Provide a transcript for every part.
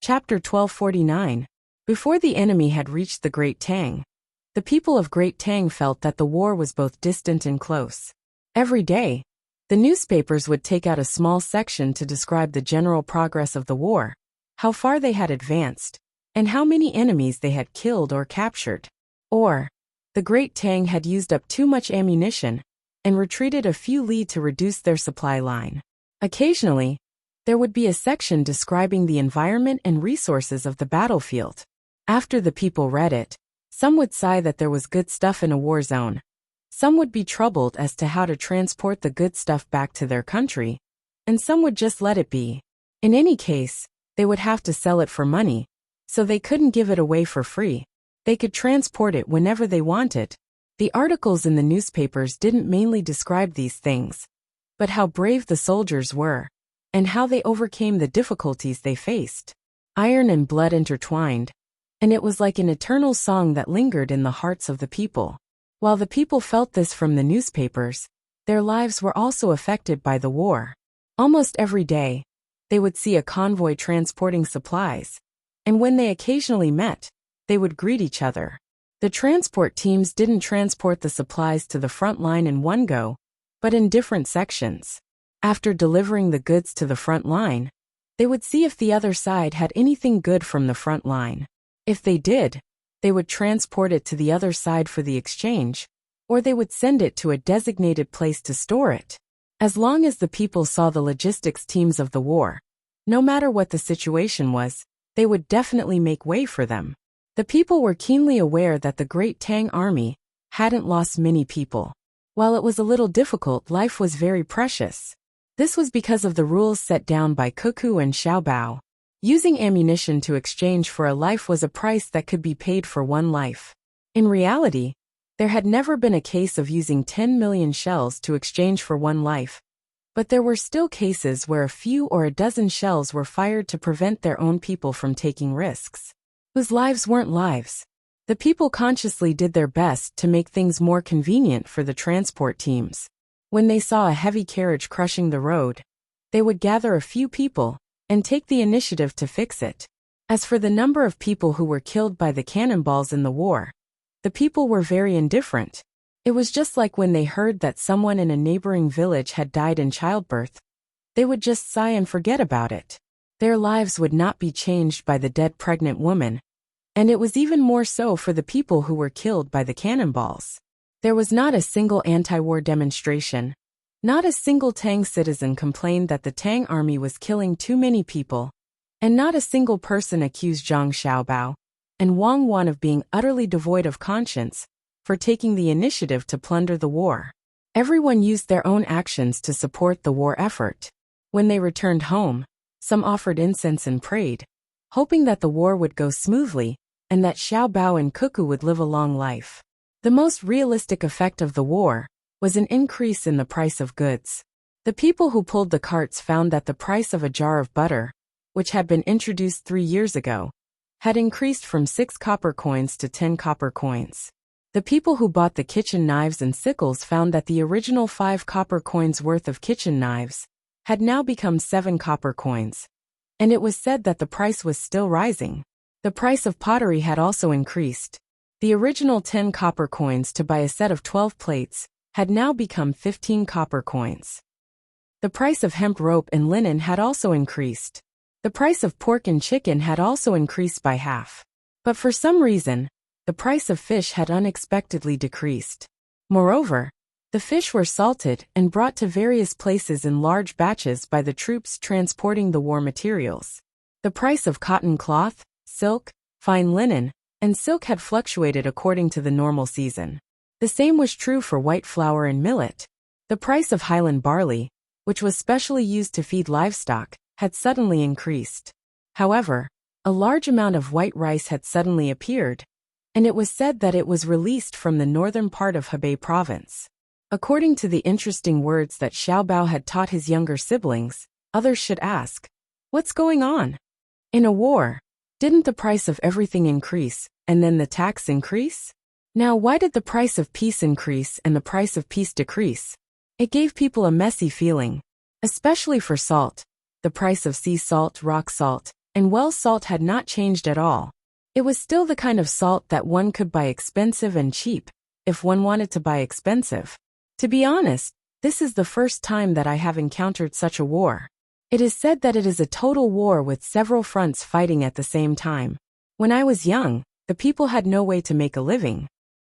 Chapter 1249. Before the enemy had reached the Great Tang, the people of Great Tang felt that the war was both distant and close. Every day, the newspapers would take out a small section to describe the general progress of the war, how far they had advanced, and how many enemies they had killed or captured. Or, the Great Tang had used up too much ammunition and retreated a few li to reduce their supply line. Occasionally, there would be a section describing the environment and resources of the battlefield. After the people read it, some would sigh that there was good stuff in a war zone. Some would be troubled as to how to transport the good stuff back to their country, and some would just let it be. In any case, they would have to sell it for money, so they couldn't give it away for free. They could transport it whenever they wanted. The articles in the newspapers didn't mainly describe these things, but how brave the soldiers were, and how they overcame the difficulties they faced. Iron and blood intertwined, and it was like an eternal song that lingered in the hearts of the people. While the people felt this from the newspapers, their lives were also affected by the war. Almost every day, they would see a convoy transporting supplies, and when they occasionally met, they would greet each other. The transport teams didn't transport the supplies to the front line in one go, but in different sections. After delivering the goods to the front line, they would see if the other side had anything good from the front line. If they did, they would transport it to the other side for the exchange, or they would send it to a designated place to store it. As long as the people saw the logistics teams of the war, no matter what the situation was, they would definitely make way for them. The people were keenly aware that the Great Tang army hadn't lost many people. While it was a little difficult, life was very precious. This was because of the rules set down by Cuckoo and Xiaobao. Using ammunition to exchange for a life was a price that could be paid for one life. In reality, there had never been a case of using 10 million shells to exchange for one life, but there were still cases where a few or a dozen shells were fired to prevent their own people from taking risks. Whose lives weren't lives. The people consciously did their best to make things more convenient for the transport teams. When they saw a heavy carriage crushing the road, they would gather a few people and take the initiative to fix it. As for the number of people who were killed by the cannonballs in the war, the people were very indifferent. It was just like when they heard that someone in a neighboring village had died in childbirth. They would just sigh and forget about it. Their lives would not be changed by the dead pregnant woman, and it was even more so for the people who were killed by the cannonballs. There was not a single anti-war demonstration. Not a single Tang citizen complained that the Tang army was killing too many people, and not a single person accused Zhang Xiaobao and Wang Wan of being utterly devoid of conscience for taking the initiative to plunder the war. Everyone used their own actions to support the war effort. When they returned home, some offered incense and prayed, hoping that the war would go smoothly and that Xiaobao and Cuckoo would live a long life. The most realistic effect of the war was an increase in the price of goods. The people who pulled the carts found that the price of a jar of butter, which had been introduced 3 years ago, had increased from 6 copper coins to 10 copper coins. The people who bought the kitchen knives and sickles found that the original 5 copper coins worth of kitchen knives had now become 7 copper coins, and it was said that the price was still rising. The price of pottery had also increased. The original 10 copper coins to buy a set of 12 plates had now become 15 copper coins. The price of hemp rope and linen had also increased. The price of pork and chicken had also increased by half. But for some reason, the price of fish had unexpectedly decreased. Moreover, the fish were salted and brought to various places in large batches by the troops transporting the war materials. The price of cotton cloth, silk, fine linen, and silk had fluctuated according to the normal season. The same was true for white flour and millet. The price of Highland barley, which was specially used to feed livestock, had suddenly increased. However, a large amount of white rice had suddenly appeared, and it was said that it was released from the northern part of Hebei province. According to the interesting words that Xiaobao had taught his younger siblings, others should ask, "What's going on?" In a war, didn't the price of everything increase, and then the tax increase? Now why did the price of peace increase and the price of peace decrease? It gave people a messy feeling, especially for salt. The price of sea salt, rock salt, And well, salt had not changed at all. It was still the kind of salt that one could buy expensive and cheap, if one wanted to buy expensive. To be honest, this is the first time that I have encountered such a war. It is said that it is a total war with several fronts fighting at the same time. When I was young, the people had no way to make a living.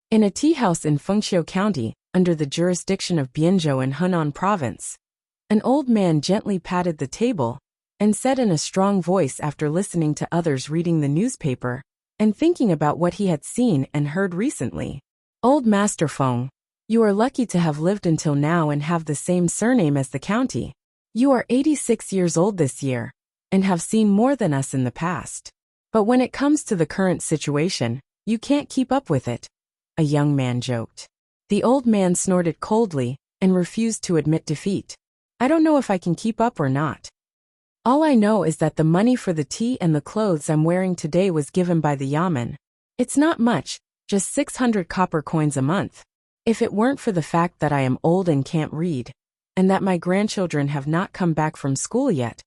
In a tea house in Wuxia County, under the jurisdiction of Bianzhou in Henan Province, an old man gently patted the table and said in a strong voice after listening to others reading the newspaper and thinking about what he had seen and heard recently. "Old Master Feng, you are lucky to have lived until now and have the same surname as the county. You are 86 years old this year and have seen more than us in the past. But when it comes to the current situation, you can't keep up with it," a young man joked. The old man snorted coldly and refused to admit defeat. "I don't know if I can keep up or not. All I know is that the money for the tea and the clothes I'm wearing today was given by the yamen. It's not much, just 600 copper coins a month. If it weren't for the fact that I am old and can't read, and that my grandchildren have not come back from school yet,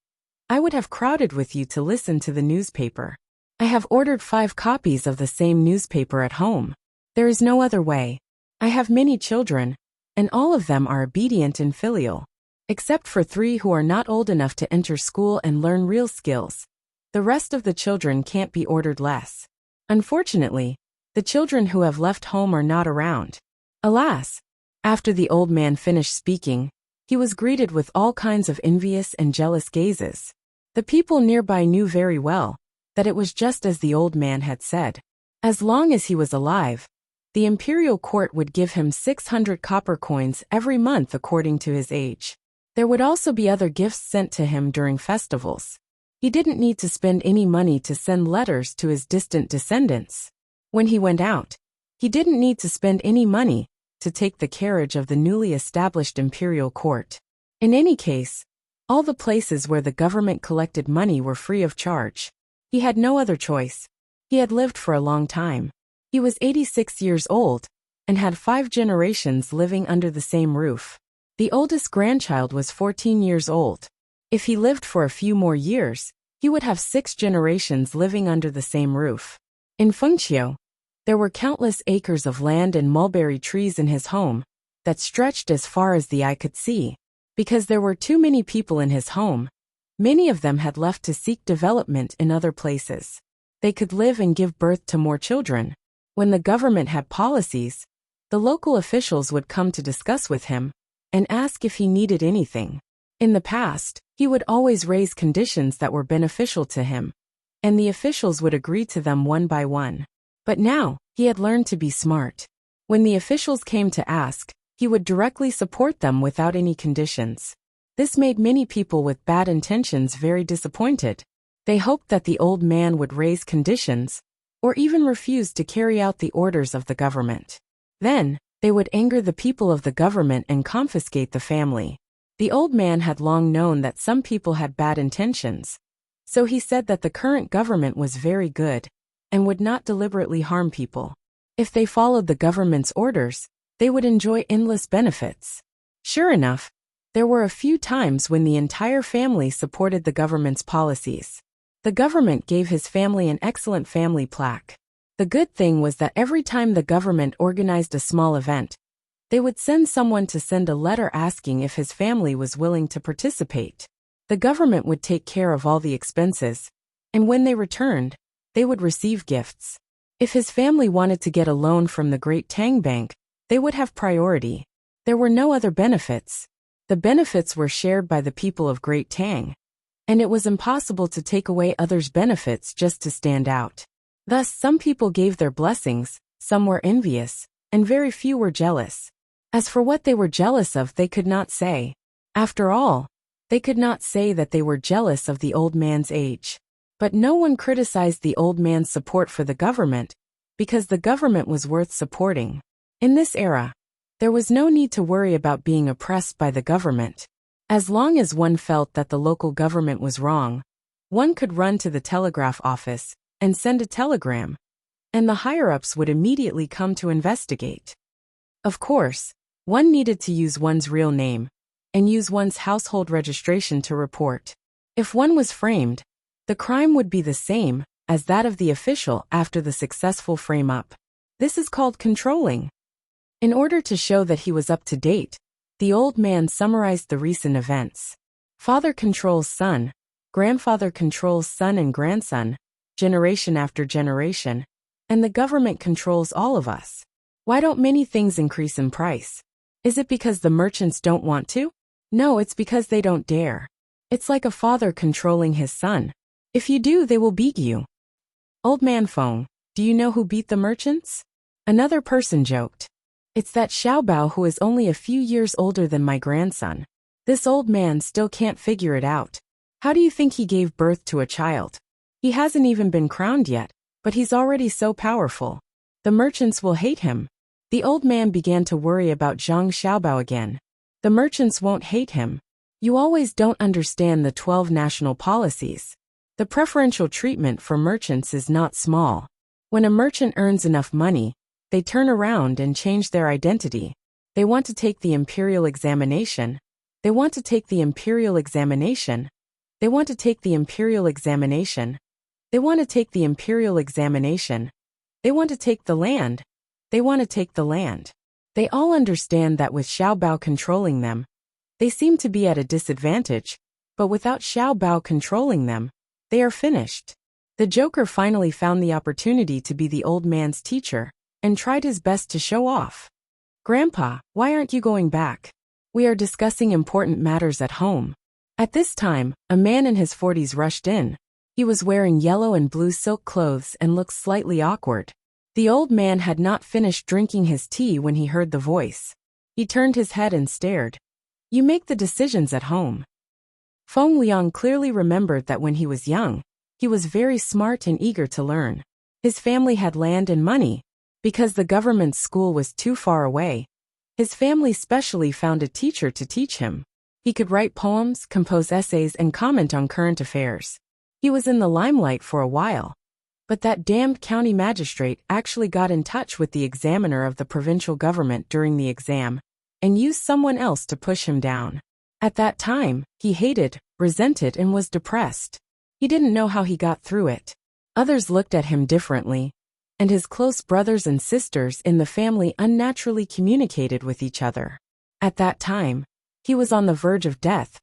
I would have crowded with you to listen to the newspaper. I have ordered 5 copies of the same newspaper at home. There is no other way. I have many children, and all of them are obedient and filial. Except for 3 who are not old enough to enter school and learn real skills. The rest of the children can't be ordered less. Unfortunately, the children who have left home are not around." Alas! After the old man finished speaking, he was greeted with all kinds of envious and jealous gazes. The people nearby knew very well that it was just as the old man had said. As long as he was alive, the imperial court would give him 600 copper coins every month according to his age. There would also be other gifts sent to him during festivals. He didn't need to spend any money to send letters to his distant descendants. When he went out, he didn't need to spend any money to take the carriage of the newly established imperial court. In any case, all the places where the government collected money were free of charge. He had no other choice. He had lived for a long time. He was 86 years old and had 5 generations living under the same roof. The oldest grandchild was 14 years old. If he lived for a few more years, he would have 6 generations living under the same roof. In Wuxia, there were countless acres of land and mulberry trees in his home that stretched as far as the eye could see. Because there were too many people in his home, many of them had left to seek development in other places. They could live and give birth to more children. When the government had policies, the local officials would come to discuss with him and ask if he needed anything. In the past, he would always raise conditions that were beneficial to him, and the officials would agree to them one by one. But now, he had learned to be smart. When the officials came to ask, he would directly support them without any conditions. This made many people with bad intentions very disappointed. They hoped that the old man would raise conditions, or even refuse to carry out the orders of the government. Then, they would anger the people of the government and confiscate the family. The old man had long known that some people had bad intentions, so he said that the current government was very good and would not deliberately harm people. If they followed the government's orders, they would enjoy endless benefits. Sure enough, there were a few times when the entire family supported the government's policies. The government gave his family an excellent family plaque. The good thing was that every time the government organized a small event, they would send someone to send a letter asking if his family was willing to participate. The government would take care of all the expenses, and when they returned, they would receive gifts. If his family wanted to get a loan from the Great Tang Bank, they would have priority. There were no other benefits. The benefits were shared by the people of Great Tang, and it was impossible to take away others' benefits just to stand out. Thus, some people gave their blessings, some were envious, and very few were jealous. As for what they were jealous of, they could not say. After all, they could not say that they were jealous of the old man's age. But no one criticized the old man's support for the government, because the government was worth supporting. In this era, there was no need to worry about being oppressed by the government. As long as one felt that the local government was wrong, one could run to the telegraph office and send a telegram, and the higher-ups would immediately come to investigate. Of course, one needed to use one's real name and use one's household registration to report. If one was framed, The crime would be the same as that of the official after the successful frame-up. This is called controlling. In order to show that he was up to date, the old man summarized the recent events. Father controls son, grandfather controls son and grandson, generation after generation, and the government controls all of us. Why don't many things increase in price? Is it because the merchants don't want to? No, it's because they don't dare. It's like a father controlling his son. If you do, they will beat you. Old man Feng, do you know who beat the merchants? Another person joked. It's that Xiaobao who is only a few years older than my grandson. This old man still can't figure it out. How do you think he gave birth to a child? He hasn't even been crowned yet, but he's already so powerful. The merchants will hate him. The old man began to worry about Zhang Xiaobao again. The merchants won't hate him. You always don't understand the 12 national policies. The preferential treatment for merchants is not small. When a merchant earns enough money, they turn around and change their identity. They want to take the imperial examination. They want to take the imperial examination. They want to take the imperial examination. They want to take the imperial examination. They want to take the land. They want to take the land. They all understand that with Xiaobao controlling them, they seem to be at a disadvantage, but without Xiaobao controlling them, they are finished. The Joker finally found the opportunity to be the old man's teacher, and tried his best to show off. Grandpa, why aren't you going back? We are discussing important matters at home. At this time, a man in his 40s rushed in. He was wearing yellow and blue silk clothes and looked slightly awkward. The old man had not finished drinking his tea when he heard the voice. He turned his head and stared. You make the decisions at home. Feng Liang clearly remembered that when he was young, he was very smart and eager to learn. His family had land and money. Because the government school was too far away, his family specially found a teacher to teach him. He could write poems, compose essays, and comment on current affairs. He was in the limelight for a while. But that damned county magistrate actually got in touch with the examiner of the provincial government during the exam and used someone else to push him down. At that time, he hated, resented, and was depressed. He didn't know how he got through it. Others looked at him differently, and his close brothers and sisters in the family unnaturally communicated with each other. At that time, he was on the verge of death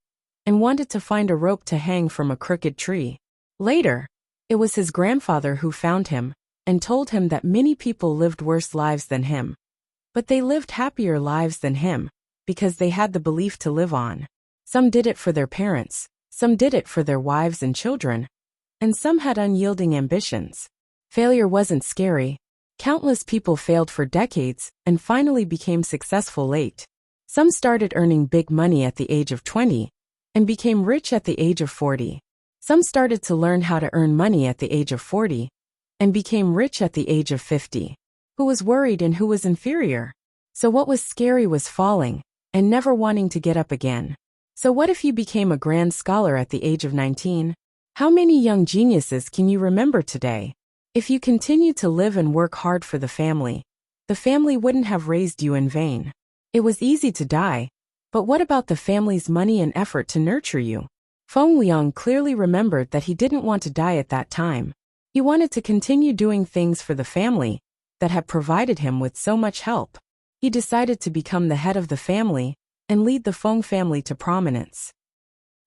and wanted to find a rope to hang from a crooked tree. Later, it was his grandfather who found him and told him that many people lived worse lives than him. But they lived happier lives than him because they had the belief to live on. Some did it for their parents, some did it for their wives and children, and some had unyielding ambitions. Failure wasn't scary. Countless people failed for decades and finally became successful late. Some started earning big money at the age of 20 and became rich at the age of 40. Some started to learn how to earn money at the age of 40 and became rich at the age of 50. Who was worried and who was inferior? So what was scary was falling and never wanting to get up again. So what if you became a grand scholar at the age of 19? How many young geniuses can you remember today? If you continue to live and work hard for the family wouldn't have raised you in vain. It was easy to die, but what about the family's money and effort to nurture you? Feng Liang clearly remembered that he didn't want to die at that time. He wanted to continue doing things for the family that had provided him with so much help. He decided to become the head of the family and lead the Feng family to prominence.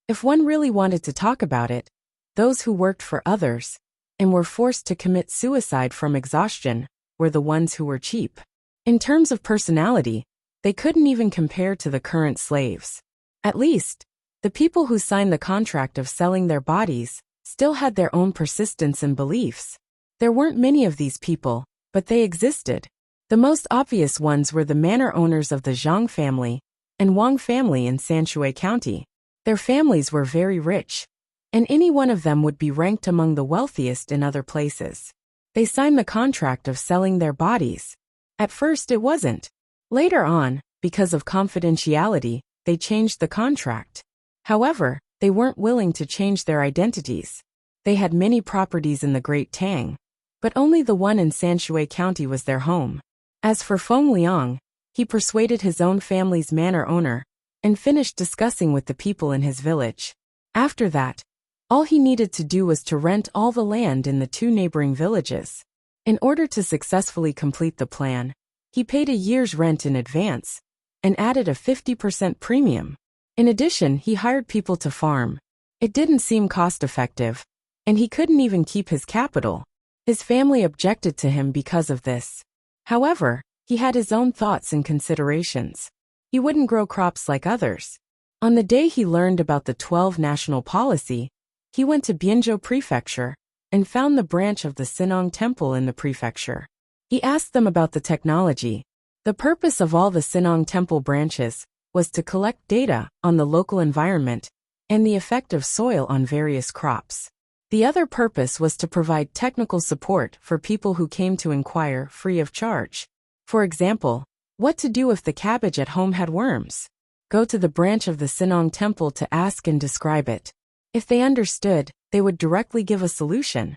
If one really wanted to talk about it, those who worked for others and were forced to commit suicide from exhaustion were the ones who were cheap. In terms of personality, they couldn't even compare to the current slaves. At least, the people who signed the contract of selling their bodies still had their own persistence and beliefs. There weren't many of these people, but they existed. The most obvious ones were the manor owners of the Zhang family and Wang family in Sanshui County. Their families were very rich, and any one of them would be ranked among the wealthiest in other places. They signed the contract of selling their bodies. At first it wasn't. Later on, because of confidentiality, they changed the contract. However, they weren't willing to change their identities. They had many properties in the Great Tang, but only the one in Sanshui County was their home. As for Feng Liang, he persuaded his own family's manor owner and finished discussing with the people in his village. After that, All he needed to do was to rent all the land in the 2 neighboring villages. In order to successfully complete the plan, he paid a year's rent in advance and added a 50% premium. In addition, he hired people to farm. It didn't seem cost-effective, and he couldn't even keep his capital. His family objected to him because of this. However, he had his own thoughts and considerations. He wouldn't grow crops like others. On the day he learned about the 12 national policy, he went to Bianzhou Prefecture and found the branch of the Sinong Temple in the prefecture. He asked them about the technology. The purpose of all the Sinong Temple branches was to collect data on the local environment and the effect of soil on various crops. The other purpose was to provide technical support for people who came to inquire free of charge. For example, what to do if the cabbage at home had worms? Go to the branch of the Sinong Temple to ask and describe it. If they understood, they would directly give a solution.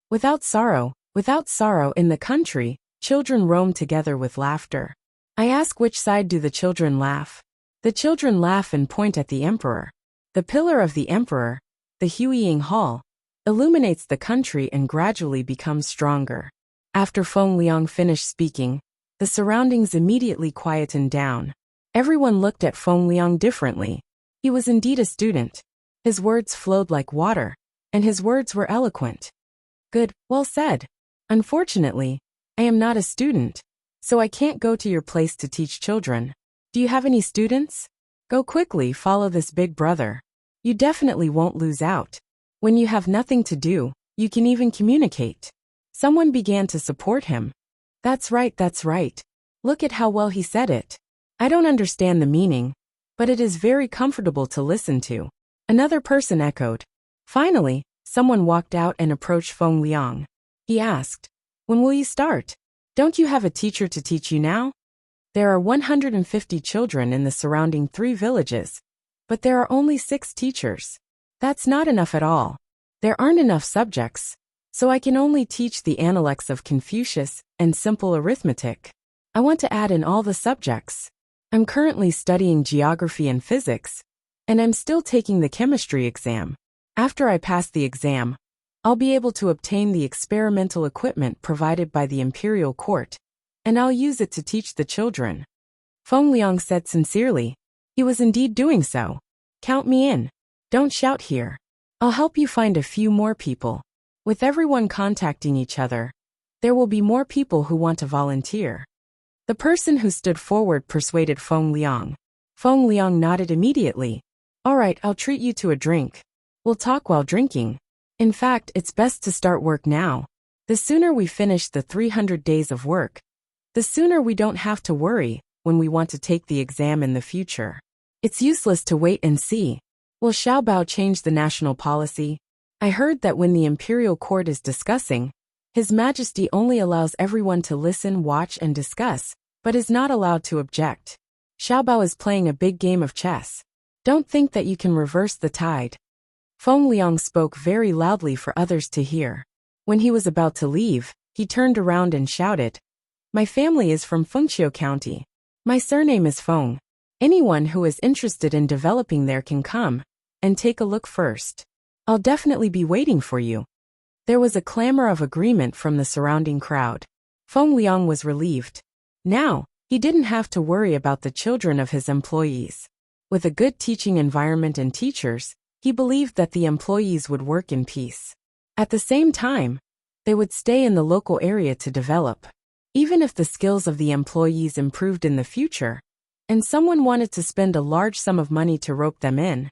Without sorrow in the country, children roam together with laughter. I ask, which side do the children laugh? The children laugh and point at the emperor. The pillar of the emperor, the Huiying Hall, illuminates the country and gradually becomes stronger. After Feng Liang finished speaking, the surroundings immediately quietened down. Everyone looked at Feng Liang differently. He was indeed a student. His words flowed like water, and his words were eloquent. Good, well said. Unfortunately, I am not a student, so I can't go to your place to teach children. Do you have any students? Go quickly, follow this big brother. You definitely won't lose out. When you have nothing to do, you can even communicate. Someone began to support him. That's right, that's right. Look at how well he said it. I don't understand the meaning, but it is very comfortable to listen to. Another person echoed. Finally, someone walked out and approached Feng Liang. He asked, when will you start? Don't you have a teacher to teach you now? There are 150 children in the surrounding 3 villages, but there are only 6 teachers. That's not enough at all. There aren't enough subjects, so I can only teach the Analects of Confucius and simple arithmetic. I want to add in all the subjects. I'm currently studying geography and physics, and I'm still taking the chemistry exam. After I pass the exam, I'll be able to obtain the experimental equipment provided by the imperial court, and I'll use it to teach the children. Feng Liang said sincerely. He was indeed doing so. Count me in. Don't shout here. I'll help you find a few more people. With everyone contacting each other, there will be more people who want to volunteer. The person who stood forward persuaded Feng Liang. Feng Liang nodded immediately. All right, I'll treat you to a drink. We'll talk while drinking. In fact, it's best to start work now. The sooner we finish the 300 days of work, the sooner we don't have to worry when we want to take the exam in the future. It's useless to wait and see. Will Xiaobao change the national policy? I heard that when the imperial court is discussing, His Majesty only allows everyone to listen, watch, and discuss, but is not allowed to object. Xiaobao is playing a big game of chess. Don't think that you can reverse the tide. Feng Liang spoke very loudly for others to hear. When he was about to leave, he turned around and shouted, My family is from Fengqiu County. My surname is Feng. Anyone who is interested in developing there can come and take a look first. I'll definitely be waiting for you. There was a clamor of agreement from the surrounding crowd. Feng Liang was relieved. Now, he didn't have to worry about the children of his employees. With a good teaching environment and teachers, he believed that the employees would work in peace. At the same time, they would stay in the local area to develop. Even if the skills of the employees improved in the future, and someone wanted to spend a large sum of money to rope them in,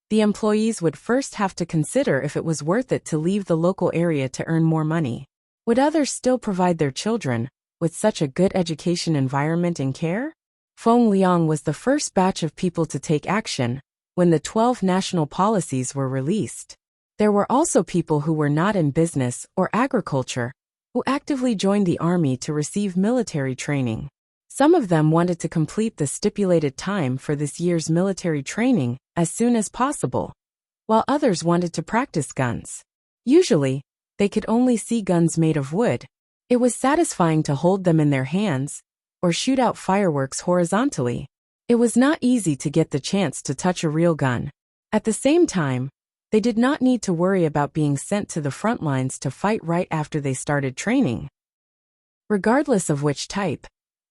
the employees would first have to consider if it was worth it to leave the local area to earn more money. Would others still provide their children with such a good education environment and care? Feng Liang was the first batch of people to take action when the 12 national policies were released. There were also people who were not in business or agriculture who actively joined the army to receive military training. Some of them wanted to complete the stipulated time for this year's military training as soon as possible, while others wanted to practice guns. Usually, they could only see guns made of wood. It was satisfying to hold them in their hands or shoot out fireworks horizontally. It was not easy to get the chance to touch a real gun. At the same time, They did not need to worry about being sent to the front lines to fight right after they started training. Regardless of which type,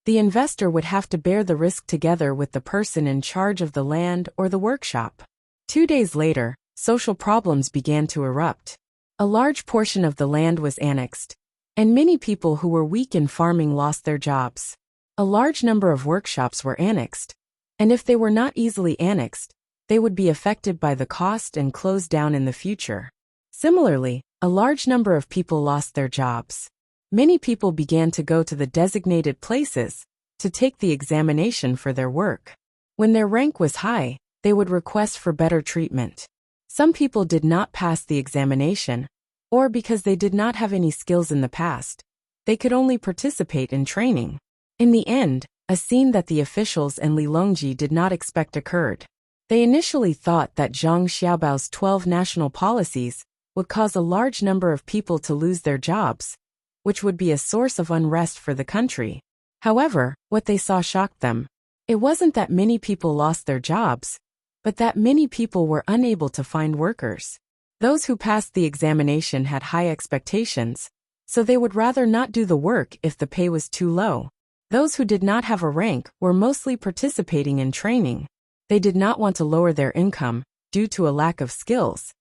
the investor would have to bear the risk together with the person in charge of the land or the workshop. 2 days later, social problems began to erupt. A large portion of the land was annexed, and many people who were weak in farming lost their jobs. A large number of workshops were annexed, and if they were not easily annexed, they would be affected by the cost and closed down in the future. Similarly, a large number of people lost their jobs. Many people began to go to the designated places to take the examination for their work. When their rank was high, they would request for better treatment. Some people did not pass the examination, or because they did not have any skills in the past, they could only participate in training. In the end, a scene that the officials and Li Longji did not expect occurred. They initially thought that Zhang Xiaobao's 12 national policies would cause a large number of people to lose their jobs, which would be a source of unrest for the country. However, what they saw shocked them. It wasn't that many people lost their jobs, but that many people were unable to find workers. Those who passed the examination had high expectations, so they would rather not do the work if the pay was too low. Those who did not have a rank were mostly participating in training. They did not want to lower their income due to a lack of skills.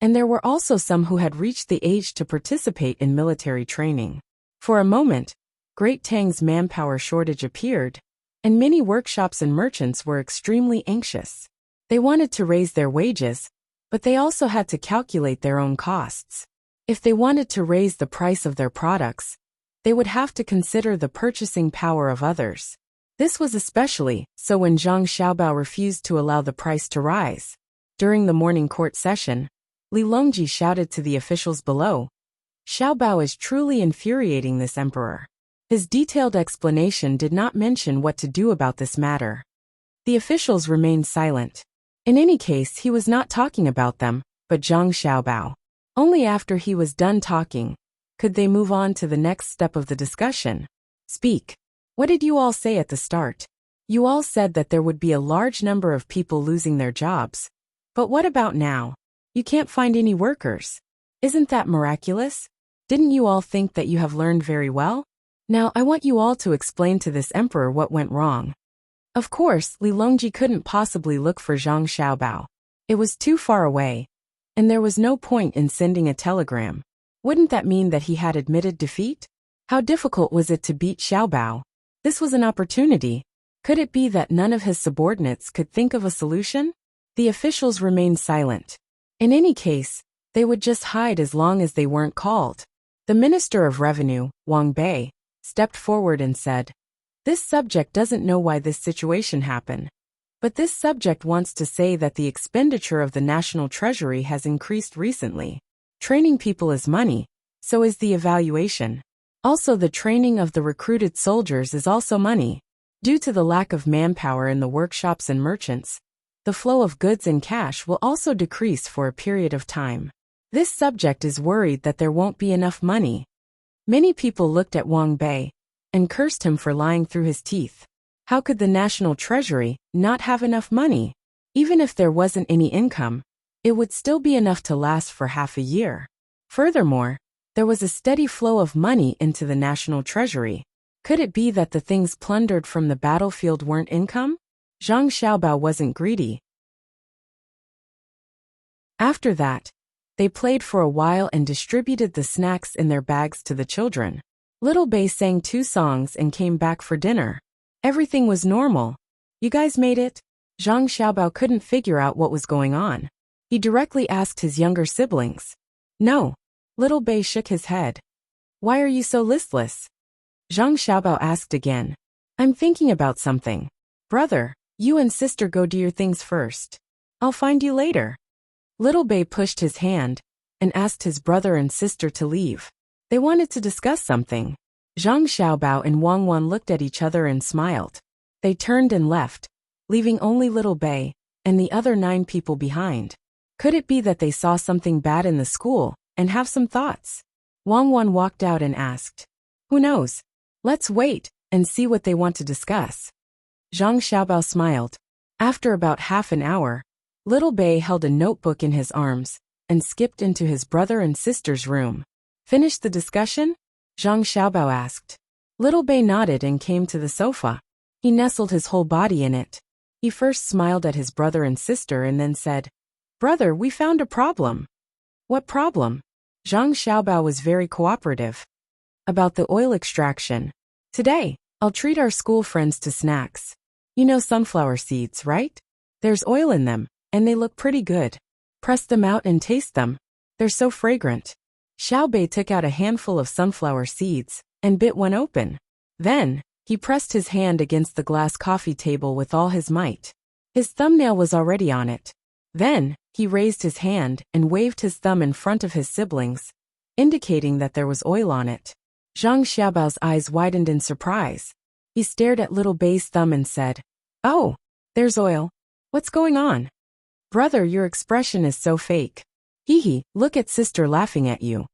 And there were also some who had reached the age to participate in military training. For a moment, Great Tang's manpower shortage appeared, and many workshops and merchants were extremely anxious. They wanted to raise their wages, but they also had to calculate their own costs. If they wanted to raise the price of their products, they would have to consider the purchasing power of others. This was especially so when Zhang Xiaobao refused to allow the price to rise. During the morning court session, Li Longji shouted to the officials below, "Xiaobao is truly infuriating this emperor." His detailed explanation did not mention what to do about this matter. The officials remained silent. In any case, he was not talking about them, but Zhang Xiaobao. Only after he was done talking could they move on to the next step of the discussion. "Speak. What did you all say at the start? You all said that there would be a large number of people losing their jobs. But what about now? You can't find any workers. Isn't that miraculous? Didn't you all think that you have learned very well? Now I want you all to explain to this emperor what went wrong." Of course, Li Longji couldn't possibly look for Zhang Xiaobao. It was too far away, and there was no point in sending a telegram. Wouldn't that mean that he had admitted defeat? How difficult was it to beat Xiaobao? This was an opportunity. Could it be that none of his subordinates could think of a solution? The officials remained silent. In any case, they would just hide as long as they weren't called. The Minister of Revenue, Wang Bei, stepped forward and said, "This subject doesn't know why this situation happened. But this subject wants to say that the expenditure of the national treasury has increased recently. Training people is money, so is the evaluation. Also, the training of the recruited soldiers is also money. Due to the lack of manpower in the workshops and merchants, the flow of goods and cash will also decrease for a period of time. This subject is worried that there won't be enough money." Many people looked at Wang Bei and cursed him for lying through his teeth. How could the national treasury not have enough money? Even if there wasn't any income, it would still be enough to last for half a year. Furthermore, there was a steady flow of money into the national treasury. Could it be that the things plundered from the battlefield weren't income? Zhang Xiaobao wasn't greedy. After that, they played for a while and distributed the snacks in their bags to the children. Little Bei sang 2 songs and came back for dinner. Everything was normal. "You guys made it?" Zhang Xiaobao couldn't figure out what was going on. He directly asked his younger siblings. "No." Little Bei shook his head. "Why are you so listless?" Zhang Xiaobao asked again. "I'm thinking about something. Brother, you and sister go do your things first. I'll find you later." Little Bei pushed his hand and asked his brother and sister to leave. They wanted to discuss something. Zhang Xiaobao and Wang Wan looked at each other and smiled. They turned and left, leaving only Little Bei and the other 9 people behind. Could it be that they saw something bad in the school and have some thoughts? Wang Wan walked out and asked, "Who knows? Let's wait and see what they want to discuss." Zhang Xiaobao smiled. After about half an hour, Little Bei held a notebook in his arms and skipped into his brother and sister's room. Finished the discussion? Zhang Xiaobao asked. Little Bei nodded and came to the sofa. He nestled his whole body in it. He first smiled at his brother and sister and then said, "Brother, we found a problem." "What problem?" Zhang Xiaobao was very cooperative. "About the oil extraction. Today, I'll treat our school friends to snacks. You know sunflower seeds, right? There's oil in them, and they look pretty good. Press them out and taste them. They're so fragrant." Xiao Bei took out a handful of sunflower seeds and bit one open. Then, he pressed his hand against the glass coffee table with all his might. His thumbnail was already on it. Then, he raised his hand and waved his thumb in front of his siblings, indicating that there was oil on it. Zhang Xiaobao's eyes widened in surprise. He stared at little Bei's thumb and said, "Oh, there's oil. What's going on?" "Brother, your expression is so fake. Hee, look at sister laughing at you."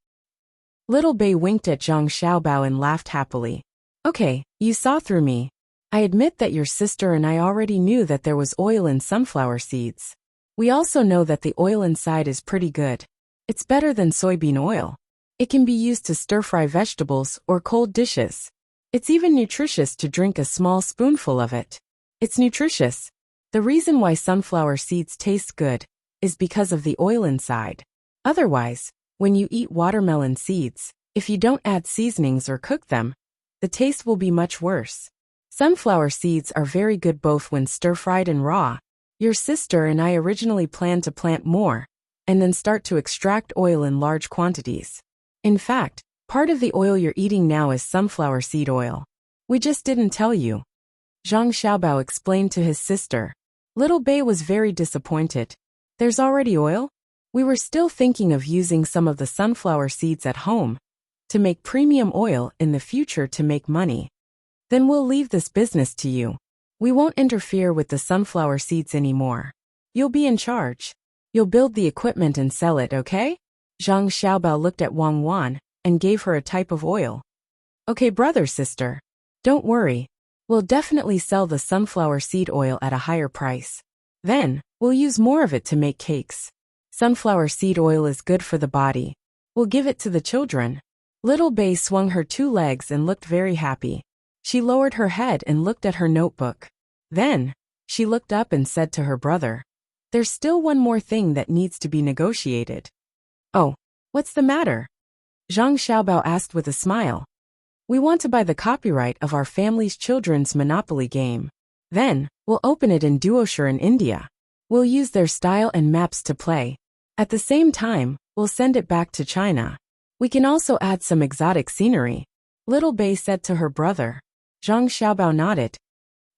Little Bei winked at Zhang Xiaobao and laughed happily. "Okay, you saw through me. I admit that your sister and I already knew that there was oil in sunflower seeds. We also know that the oil inside is pretty good. It's better than soybean oil. It can be used to stir-fry vegetables or cold dishes. It's even nutritious to drink a small spoonful of it. It's nutritious. The reason why sunflower seeds taste good is because of the oil inside. Otherwise, when you eat watermelon seeds, if you don't add seasonings or cook them, the taste will be much worse. Sunflower seeds are very good both when stir-fried and raw. Your sister and I originally planned to plant more, and then start to extract oil in large quantities. In fact, part of the oil you're eating now is sunflower seed oil. We just didn't tell you." Zhang Xiaobao explained to his sister. Little Bei was very disappointed. "There's already oil? We were still thinking of using some of the sunflower seeds at home to make premium oil in the future to make money. Then we'll leave this business to you. We won't interfere with the sunflower seeds anymore. You'll be in charge. You'll build the equipment and sell it, okay?" Zhang Xiaobao looked at Wang Wan and gave her a type of oil. "Okay, brother, sister. Don't worry. We'll definitely sell the sunflower seed oil at a higher price. Then, we'll use more of it to make cakes. Sunflower seed oil is good for the body. We'll give it to the children." Little Bei swung her two legs and looked very happy. She lowered her head and looked at her notebook. Then, she looked up and said to her brother, "There's still one more thing that needs to be negotiated." "Oh, what's the matter?" Zhang Xiaobao asked with a smile. "We want to buy the copyright of our family's children's Monopoly game. Then, we'll open it in Duoshire in India. We'll use their style and maps to play. At the same time, we'll send it back to China. We can also add some exotic scenery," Little Bei said to her brother. Zhang Xiaobao nodded.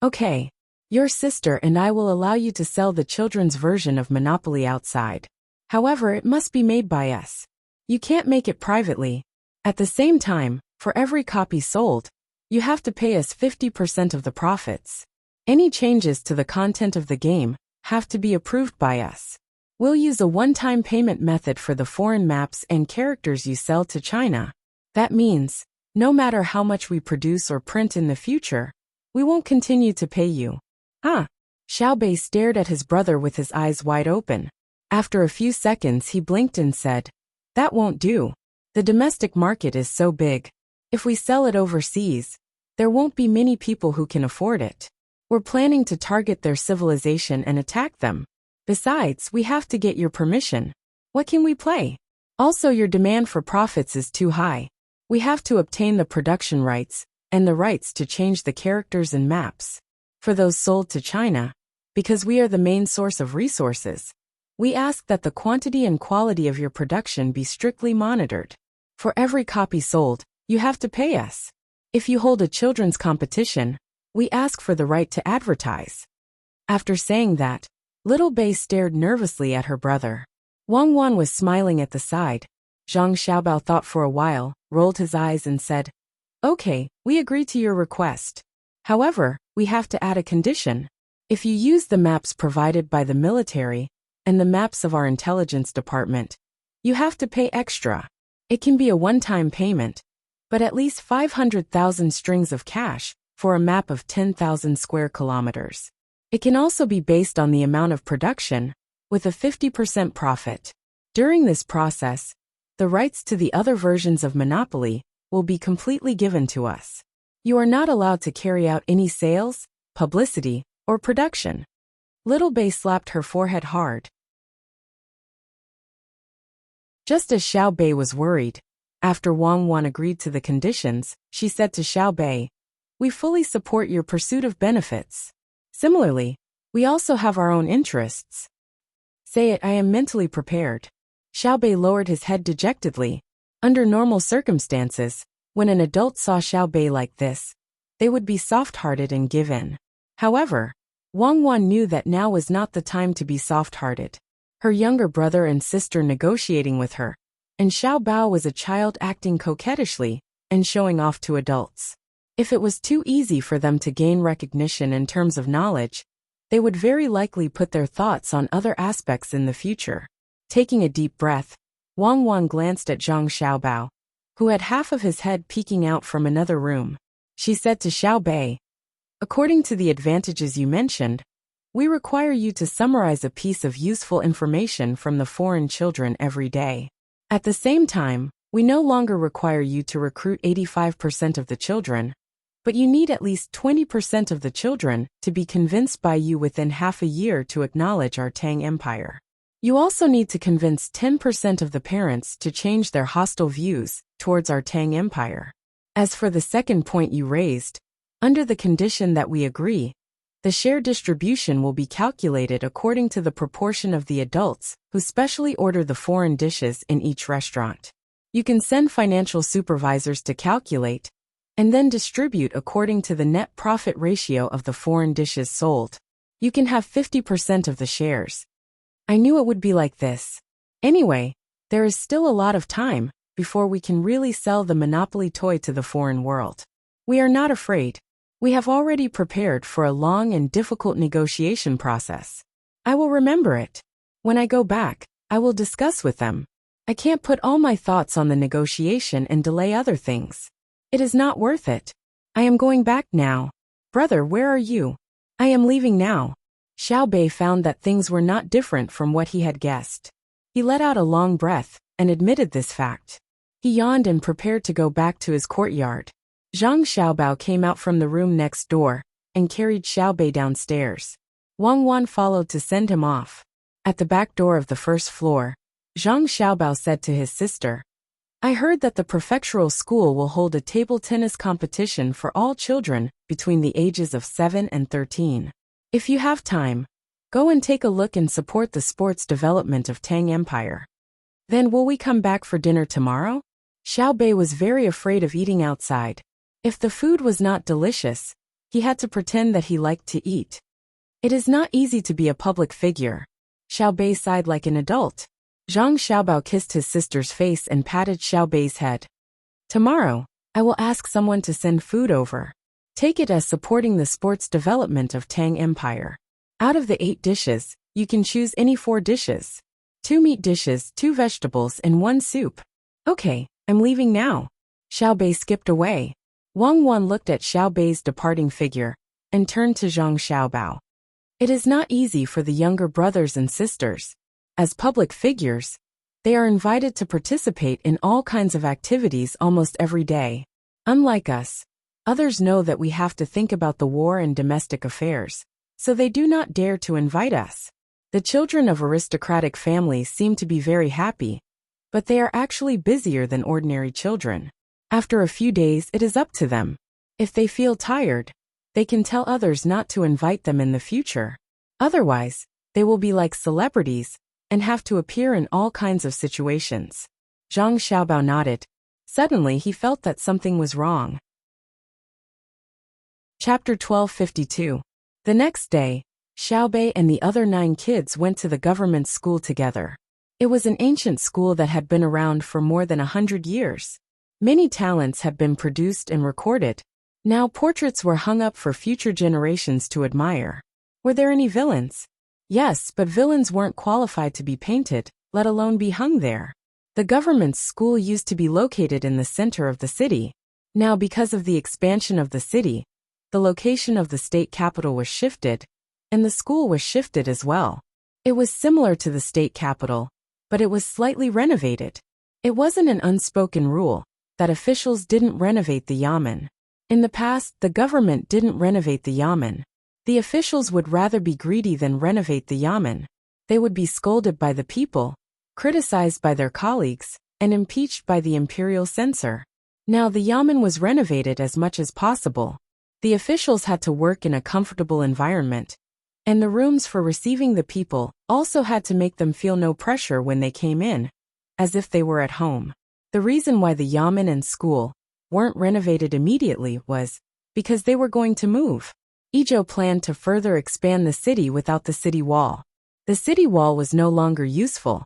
"Okay. Your sister and I will allow you to sell the children's version of Monopoly outside. However, it must be made by us. You can't make it privately. At the same time, for every copy sold, you have to pay us 50% of the profits. Any changes to the content of the game have to be approved by us. We'll use a one-time payment method for the foreign maps and characters you sell to China. That means, no matter how much we produce or print in the future, we won't continue to pay you." "Huh?" Xiao Bei stared at his brother with his eyes wide open. After a few seconds he blinked and said, "That won't do. The domestic market is so big. If we sell it overseas, there won't be many people who can afford it. We're planning to target their civilization and attack them. Besides, we have to get your permission. What can we play? Also, your demand for profits is too high. We have to obtain the production rights and the rights to change the characters and maps for those sold to China, because we are the main source of resources. We ask that the quantity and quality of your production be strictly monitored. For every copy sold, you have to pay us. If you hold a children's competition, we ask for the right to advertise." After saying that, Little Bei stared nervously at her brother. Wang Wan was smiling at the side. Zhang Xiaobao thought for a while, rolled his eyes and said, "Okay, we agree to your request. However, we have to add a condition. If you use the maps provided by the military and the maps of our intelligence department, you have to pay extra. It can be a one-time payment, but at least 500,000 strings of cash for a map of 10,000 square kilometers. It can also be based on the amount of production, with a 50% profit. During this process, the rights to the other versions of Monopoly will be completely given to us. You are not allowed to carry out any sales, publicity, or production. Little Bei slapped her forehead hard. Just as Xiao Bei was worried, after Wang Wan agreed to the conditions, she said to Xiao Bei, "We fully support your pursuit of benefits. Similarly, we also have our own interests." Say it, I am mentally prepared. Xiao Bei lowered his head dejectedly. Under normal circumstances, when an adult saw Xiao Bei like this, they would be soft-hearted and give in. However, Wang Wan knew that now was not the time to be soft-hearted. Her younger brother and sister negotiating with her, and Xiao Bao was a child acting coquettishly and showing off to adults. If it was too easy for them to gain recognition in terms of knowledge, they would very likely put their thoughts on other aspects in the future. Taking a deep breath, Wang Wan glanced at Zhang Xiaobao, who had half of his head peeking out from another room. She said to Xiao Bei, "According to the advantages you mentioned, we require you to summarize a piece of useful information from the foreign children every day. At the same time, we no longer require you to recruit 85% of the children, but you need at least 20% of the children to be convinced by you within half a year to acknowledge our Tang Empire. You also need to convince 10% of the parents to change their hostile views towards our Tang Empire. As for the second point you raised, under the condition that we agree, the share distribution will be calculated according to the proportion of the adults who specially order the foreign dishes in each restaurant. You can send financial supervisors to calculate and then distribute according to the net profit ratio of the foreign dishes sold. You can have 50% of the shares." I knew it would be like this. Anyway, there is still a lot of time before we can really sell the Monopoly toy to the foreign world. We are not afraid. We have already prepared for a long and difficult negotiation process. I will remember it. When I go back, I will discuss with them. I can't put all my thoughts on the negotiation and delay other things. It is not worth it. I am going back now. Brother, where are you? I am leaving now. Xiao Bei found that things were not different from what he had guessed. He let out a long breath and admitted this fact. He yawned and prepared to go back to his courtyard. Zhang Xiaobao came out from the room next door and carried Xiao Bei downstairs. Wang Wan followed to send him off. At the back door of the first floor, Zhang Xiaobao said to his sister, "I heard that the prefectural school will hold a table tennis competition for all children between the ages of 7 and 13. If you have time, go and take a look and support the sports development of Tang Empire. Then will we come back for dinner tomorrow?" Xiao Bei was very afraid of eating outside. If the food was not delicious, he had to pretend that he liked to eat. It is not easy to be a public figure. Xiao Bei sighed like an adult. Zhang Xiaobao kissed his sister's face and patted Xiao Bei's head. "Tomorrow, I will ask someone to send food over. Take it as supporting the sports development of Tang Empire. Out of the 8 dishes, you can choose any 4 dishes. 2 meat dishes, 2 vegetables, and 1 soup. Okay, I'm leaving now." Xiao Bei skipped away. Wang Wan looked at Xiao Bei's departing figure and turned to Zhang Xiaobao. It is not easy for the younger brothers and sisters. As public figures, they are invited to participate in all kinds of activities almost every day. Unlike us, others know that we have to think about the war and domestic affairs, so they do not dare to invite us. The children of aristocratic families seem to be very happy, but they are actually busier than ordinary children. After a few days, it is up to them. If they feel tired, they can tell others not to invite them in the future. Otherwise, they will be like celebrities and have to appear in all kinds of situations. Zhang Xiaobao nodded. Suddenly he felt that something was wrong. Chapter 1252. The next day, Xiao Bei and the other 9 kids went to the government school together. It was an ancient school that had been around for more than 100 years. Many talents had been produced and recorded. Now portraits were hung up for future generations to admire. Were there any villains? Yes, but villains weren't qualified to be painted, let alone be hung there. The government school used to be located in the center of the city. Now, because of the expansion of the city, the location of the state capital was shifted, and the school was shifted as well. It was similar to the state capital, but it was slightly renovated. It wasn't an unspoken rule that officials didn't renovate the yamen. In the past, the government didn't renovate the yamen. The officials would rather be greedy than renovate the yamen. They would be scolded by the people, criticized by their colleagues, and impeached by the imperial censor. Now the yamen was renovated as much as possible. The officials had to work in a comfortable environment, and the rooms for receiving the people also had to make them feel no pressure when they came in, as if they were at home. The reason why the yamen and school weren't renovated immediately was because they were going to move. Idyll planned to further expand the city without the city wall. The city wall was no longer useful,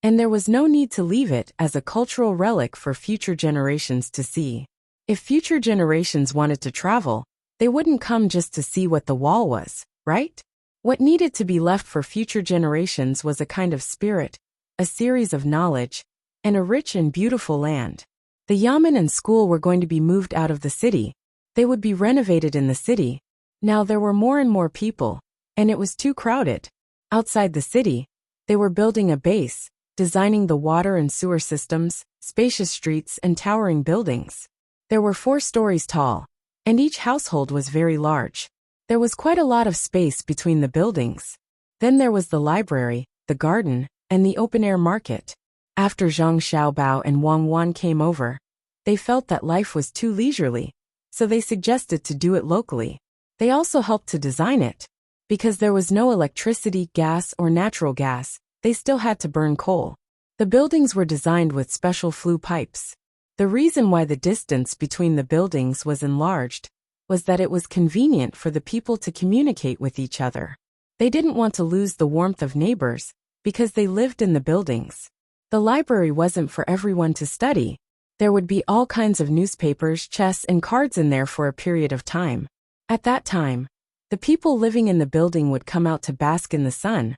and there was no need to leave it as a cultural relic for future generations to see. If future generations wanted to travel, they wouldn't come just to see what the wall was, right? What needed to be left for future generations was a kind of spirit, a series of knowledge, and a rich and beautiful land. The yamen and school were going to be moved out of the city. They would be renovated in the city. Now there were more and more people, and it was too crowded. Outside the city, they were building a base, designing the water and sewer systems, spacious streets and towering buildings. There were 4 stories tall, and each household was very large. There was quite a lot of space between the buildings. Then there was the library, the garden, and the open-air market. After Zhang Xiaobao and Wang Wan came over, they felt that life was too leisurely, so they suggested to do it locally. They also helped to design it. Because there was no electricity, gas, or natural gas, they still had to burn coal. The buildings were designed with special flue pipes. The reason why the distance between the buildings was enlarged was that it was convenient for the people to communicate with each other. They didn't want to lose the warmth of neighbors because they lived in the buildings. The library wasn't for everyone to study. There would be all kinds of newspapers, chess, and cards in there for a period of time. At that time, the people living in the building would come out to bask in the sun,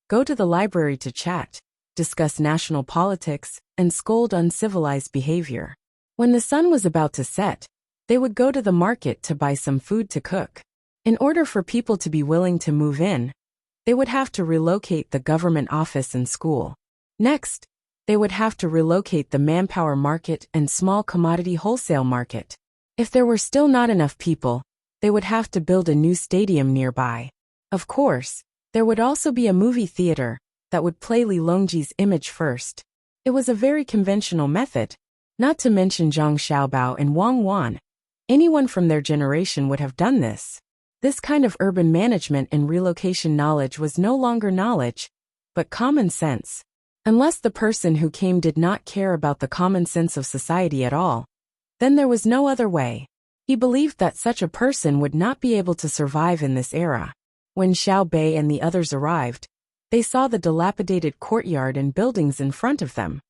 go to the library to chat, discuss national politics, and scold uncivilized behavior. When the sun was about to set, they would go to the market to buy some food to cook. In order for people to be willing to move in, they would have to relocate the government office and school. Next, they would have to relocate the manpower market and small commodity wholesale market. If there were still not enough people, they would have to build a new stadium nearby. Of course, there would also be a movie theater that would play Li Longji's image first. It was a very conventional method, not to mention Zhang Xiaobao and Wang Wan. Anyone from their generation would have done this. This kind of urban management and relocation knowledge was no longer knowledge, but common sense. Unless the person who came did not care about the common sense of society at all, then there was no other way. He believed that such a person would not be able to survive in this era. When Xiao Bei and the others arrived, they saw the dilapidated courtyard and buildings in front of them.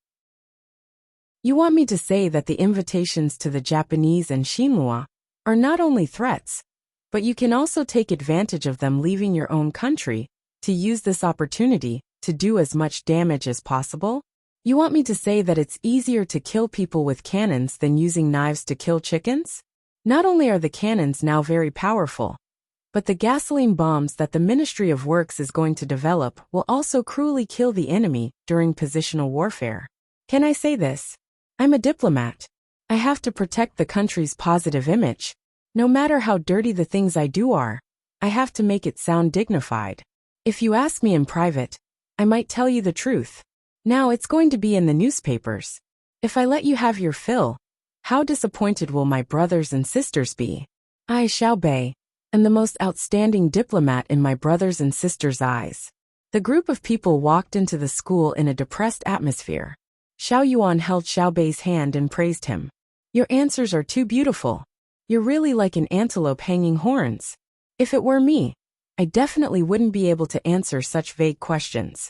You want me to say that the invitations to the Japanese and Xinhua are not only threats, but you can also take advantage of them leaving your own country to use this opportunity to do as much damage as possible? You want me to say that it's easier to kill people with cannons than using knives to kill chickens? Not only are the cannons now very powerful, but the gasoline bombs that the Ministry of Works is going to develop will also cruelly kill the enemy during positional warfare. Can I say this? I'm a diplomat. I have to protect the country's positive image. No matter how dirty the things I do are, I have to make it sound dignified. If you ask me in private, I might tell you the truth. Now it's going to be in the newspapers. If I let you have your fill, how disappointed will my brothers and sisters be? I, Xiao Bei, am the most outstanding diplomat in my brothers and sisters' eyes. The group of people walked into the school in a depressed atmosphere. Xiao Yuan held Xiao Bei's hand and praised him. Your answers are too beautiful. You're really like an antelope hanging horns. If it were me, I definitely wouldn't be able to answer such vague questions.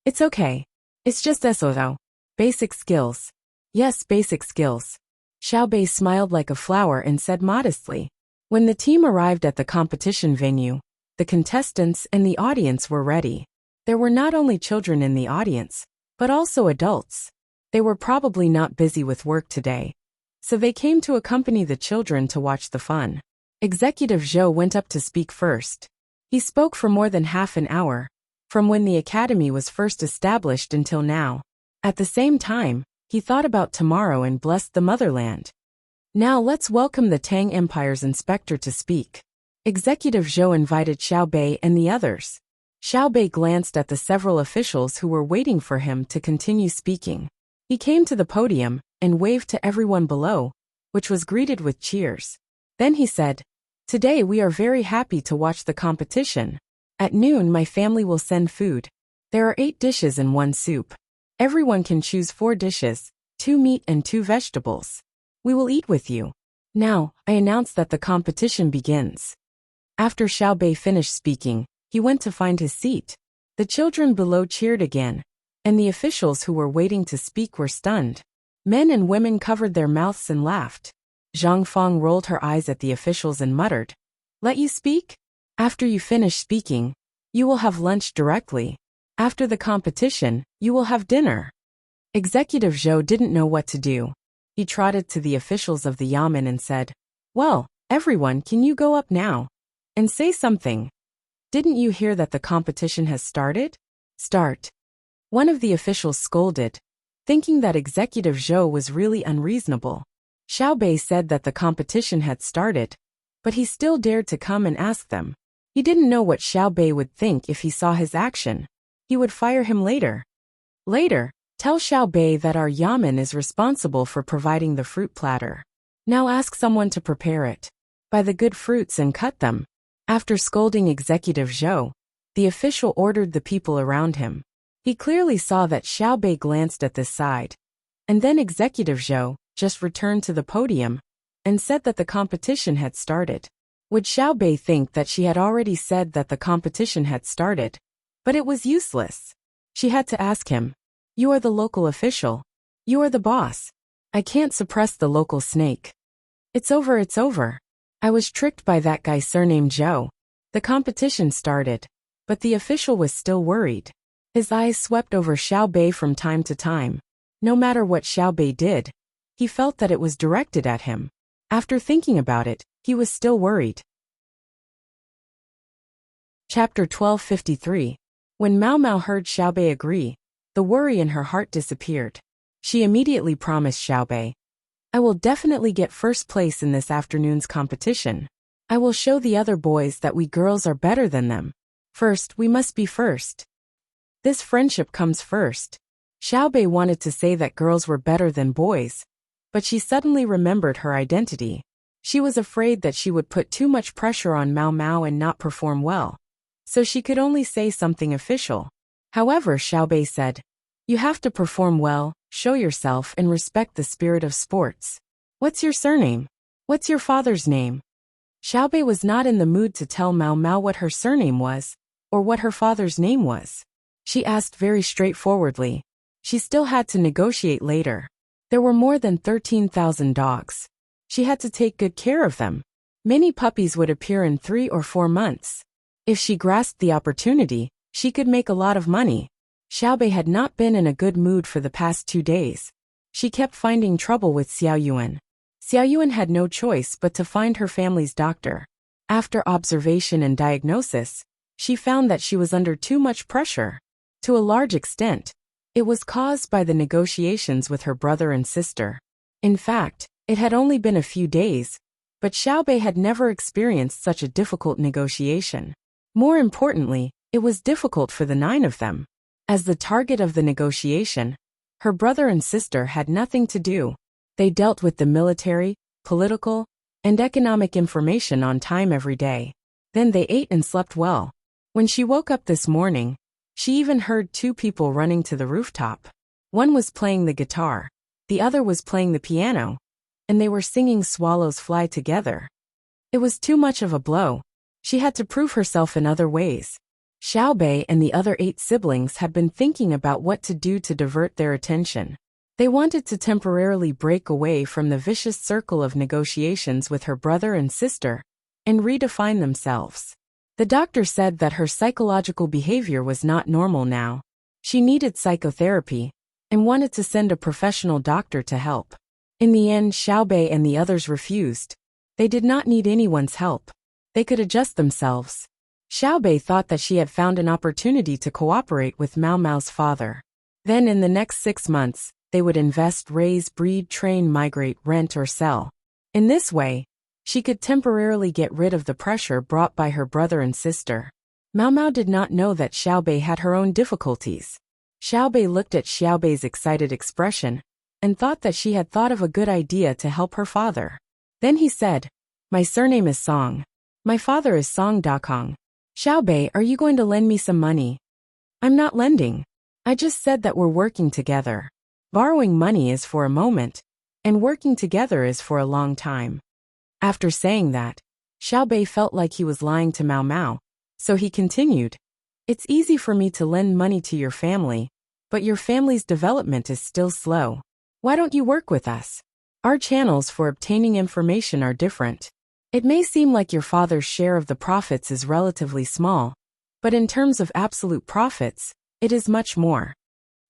It's okay. It's just eso though. Basic skills. Yes, basic skills. Xiao Bei smiled like a flower and said modestly. When the team arrived at the competition venue, the contestants and the audience were ready. There were not only children in the audience, but also adults. They were probably not busy with work today, so they came to accompany the children to watch the fun. Executive Zhou went up to speak first. He spoke for more than half an hour, from when the academy was first established until now. At the same time, he thought about tomorrow and blessed the motherland. Now let's welcome the Tang Empire's inspector to speak. Executive Zhou invited Xiao Bei and the others. Xiao Bei glanced at the several officials who were waiting for him to continue speaking. He came to the podium and waved to everyone below, which was greeted with cheers. Then he said, "Today we are very happy to watch the competition. At noon my family will send food. There are 8 dishes and 1 soup. Everyone can choose 4 dishes, 2 meat and 2 vegetables. We will eat with you. Now, I announce that the competition begins." After Xiao Bei finished speaking, he went to find his seat. The children below cheered again, and the officials who were waiting to speak were stunned. Men and women covered their mouths and laughed. Zhang Fang rolled her eyes at the officials and muttered, "Let you speak? After you finish speaking, you will have lunch directly. After the competition, you will have dinner." Executive Zhou didn't know what to do. He trotted to the officials of the yamen and said, "Well, everyone, can you go up now and say something? Didn't you hear that the competition has started? Start." One of the officials scolded, thinking that Executive Zhou was really unreasonable. Xiao Bei said that the competition had started, but he still dared to come and ask them. He didn't know what Xiao Bei would think if he saw his action. He would fire him later. Later, tell Xiao Bei that our yamen is responsible for providing the fruit platter. Now ask someone to prepare it. Buy the good fruits and cut them. After scolding Executive Zhou, the official ordered the people around him. He clearly saw that Xiao Bei glanced at this side. And then Executive Zhou just returned to the podium and said that the competition had started. Would Xiao Bei think that she had already said that the competition had started? But it was useless. She had to ask him, "You are the local official. You are the boss. I can't suppress the local snake. It's over, it's over. I was tricked by that guy surnamed Zhou." The competition started, but the official was still worried. His eyes swept over Xiao Bei from time to time. No matter what Xiao Bei did, he felt that it was directed at him. After thinking about it, he was still worried. Chapter 1253. When Mao Mao heard Xiao Bei agree, the worry in her heart disappeared. She immediately promised Xiao Bei, "I will definitely get first place in this afternoon's competition. I will show the other boys that we girls are better than them. First, we must be first. This friendship comes first." Xiao Bei wanted to say that girls were better than boys, but she suddenly remembered her identity. She was afraid that she would put too much pressure on Mao Mao and not perform well, so she could only say something official. However, Xiao Bei said, "You have to perform well, show yourself and respect the spirit of sports. What's your surname? What's your father's name?" Xiao Bei was not in the mood to tell Mao Mao what her surname was, or what her father's name was. She asked very straightforwardly. She still had to negotiate later. There were more than 13,000 dogs. She had to take good care of them. Many puppies would appear in 3 or 4 months. If she grasped the opportunity, she could make a lot of money. Xiao Bei had not been in a good mood for the past 2 days. She kept finding trouble with Xiao Yuan. Xiao Yuan had no choice but to find her family's doctor. After observation and diagnosis, she found that she was under too much pressure. To a large extent, it was caused by the negotiations with her brother and sister. In fact, it had only been a few days, but Xiao Bei had never experienced such a difficult negotiation. More importantly, it was difficult for the 9 of them. As the target of the negotiation, her brother and sister had nothing to do. They dealt with the military, political, and economic information on time every day. Then they ate and slept well. When she woke up this morning, she even heard 2 people running to the rooftop. One was playing the guitar, the other was playing the piano, and they were singing Swallows Fly Together. It was too much of a blow. She had to prove herself in other ways. Xiao Bei and the other 8 siblings had been thinking about what to do to divert their attention. They wanted to temporarily break away from the vicious circle of negotiations with her brother and sister and redefine themselves. The doctor said that her psychological behavior was not normal now. She needed psychotherapy and wanted to send a professional doctor to help. In the end, Xiao Bei and the others refused. They did not need anyone's help. They could adjust themselves. Xiao Bei thought that she had found an opportunity to cooperate with Mao Mao's father. Then in the next 6 months, they would invest, raise, breed, train, migrate, rent or sell. In this way, she could temporarily get rid of the pressure brought by her brother and sister. Mao Mao did not know that Xiao Bei had her own difficulties. Xiao Bei looked at Xiao Bei's excited expression and thought that she had thought of a good idea to help her father. Then he said, "My surname is Song. My father is Song Dakong. Xiao Bei, are you going to lend me some money?" "I'm not lending. I just said that we're working together. Borrowing money is for a moment, and working together is for a long time." After saying that, Xiao Bei felt like he was lying to Mao Mao, so he continued, "It's easy for me to lend money to your family, but your family's development is still slow. Why don't you work with us? Our channels for obtaining information are different. It may seem like your father's share of the profits is relatively small, but in terms of absolute profits, it is much more.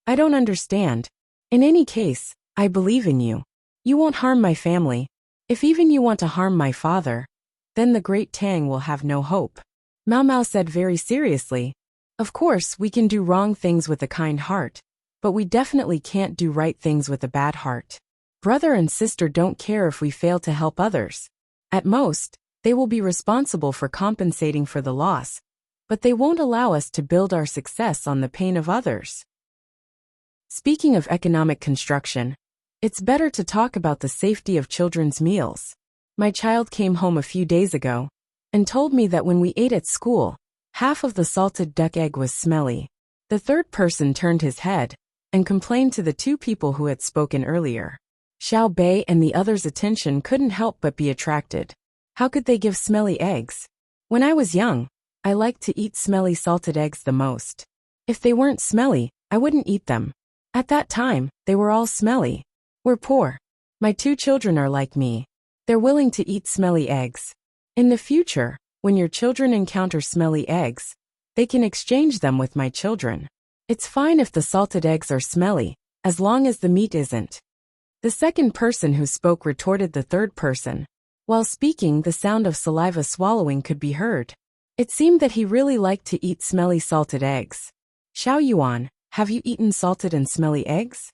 I don't understand. In any case, I believe in you. You won't harm my family. If even you want to harm my father, then the great Tang will have no hope." Mao Mao said very seriously, "Of course, we can do wrong things with a kind heart, but we definitely can't do right things with a bad heart. Brother and sister don't care if we fail to help others. At most, they will be responsible for compensating for the loss, but they won't allow us to build our success on the pain of others." Speaking of economic construction, it's better to talk about the safety of children's meals. My child came home a few days ago and told me that when we ate at school, half of the salted duck egg was smelly. The third person turned his head and complained to the 2 people who had spoken earlier. Xiao Bei and the others' attention couldn't help but be attracted. How could they give smelly eggs? When I was young, I liked to eat smelly salted eggs the most. If they weren't smelly, I wouldn't eat them. At that time, they were all smelly. We're poor. My 2 children are like me. They're willing to eat smelly eggs. In the future, when your children encounter smelly eggs, they can exchange them with my children. It's fine if the salted eggs are smelly, as long as the meat isn't. The second person who spoke retorted the third person. While speaking, the sound of saliva swallowing could be heard. It seemed that he really liked to eat smelly salted eggs. "Xiao Yuan, have you eaten salted and smelly eggs?"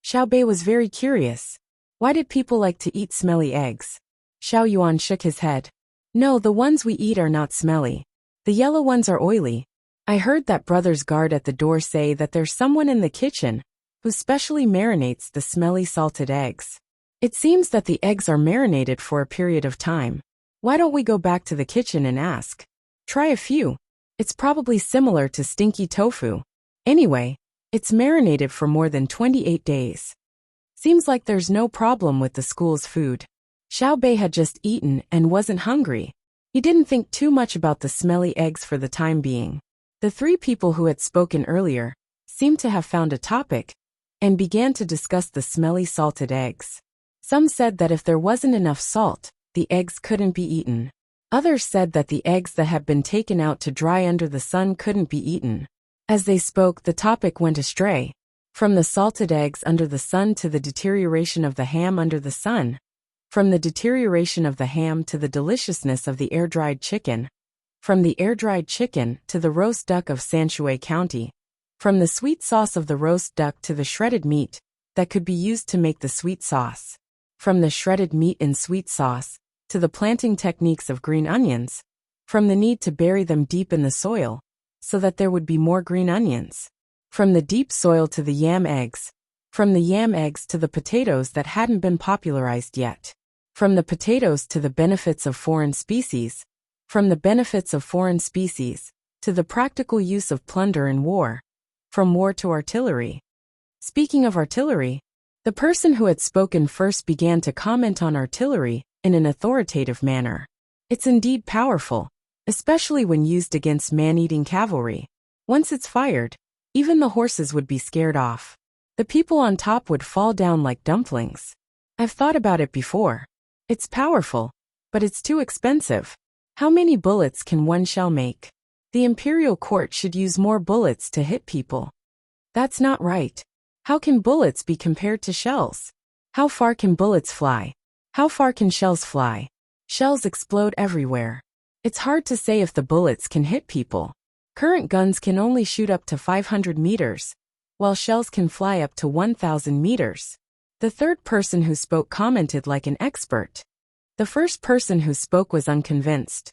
Xiao Bei was very curious. Why did people like to eat smelly eggs? Xiao Yuan shook his head. "No, the ones we eat are not smelly. The yellow ones are oily. I heard that brother's guard at the door say that there's someone in the kitchen who specially marinates the smelly salted eggs. It seems that the eggs are marinated for a period of time. Why don't we go back to the kitchen and ask? Try a few. It's probably similar to stinky tofu. Anyway, it's marinated for more than 28 days. Seems like there's no problem with the school's food." Xiao Bei had just eaten and wasn't hungry. He didn't think too much about the smelly eggs for the time being. The 3 people who had spoken earlier seemed to have found a topic and began to discuss the smelly salted eggs. Some said that if there wasn't enough salt, the eggs couldn't be eaten. Others said that the eggs that had been taken out to dry under the sun couldn't be eaten. As they spoke, the topic went astray. From the salted eggs under the sun to the deterioration of the ham under the sun. From the deterioration of the ham to the deliciousness of the air-dried chicken. From the air-dried chicken to the roast duck of Sanshui County. From the sweet sauce of the roast duck to the shredded meat that could be used to make the sweet sauce. From the shredded meat in sweet sauce to the planting techniques of green onions. From the need to bury them deep in the soil so that there would be more green onions. From the deep soil to the yam eggs. From the yam eggs to the potatoes that hadn't been popularized yet. From the potatoes to the benefits of foreign species. From the benefits of foreign species to the practical use of plunder in war. From war to artillery. Speaking of artillery, the person who had spoken first began to comment on artillery in an authoritative manner. It's indeed powerful, especially when used against man-eating cavalry. Once it's fired, even the horses would be scared off. The people on top would fall down like dumplings. I've thought about it before. It's powerful, but it's too expensive. How many bullets can one shell make? The imperial court should use more bullets to hit people. That's not right. How can bullets be compared to shells? How far can bullets fly? How far can shells fly? Shells explode everywhere. It's hard to say if the bullets can hit people. Current guns can only shoot up to 500 meters, while shells can fly up to 1,000 meters. The third person who spoke commented like an expert. The first person who spoke was unconvinced.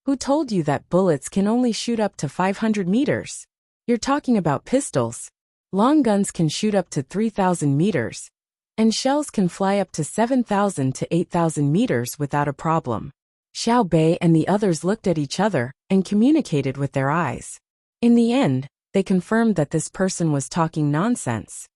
Who told you that bullets can only shoot up to 500 meters? You're talking about pistols. Long guns can shoot up to 3,000 meters, and shells can fly up to 7,000 to 8,000 meters without a problem. Xiao Bei and the others looked at each other and communicated with their eyes. In the end, they confirmed that this person was talking nonsense.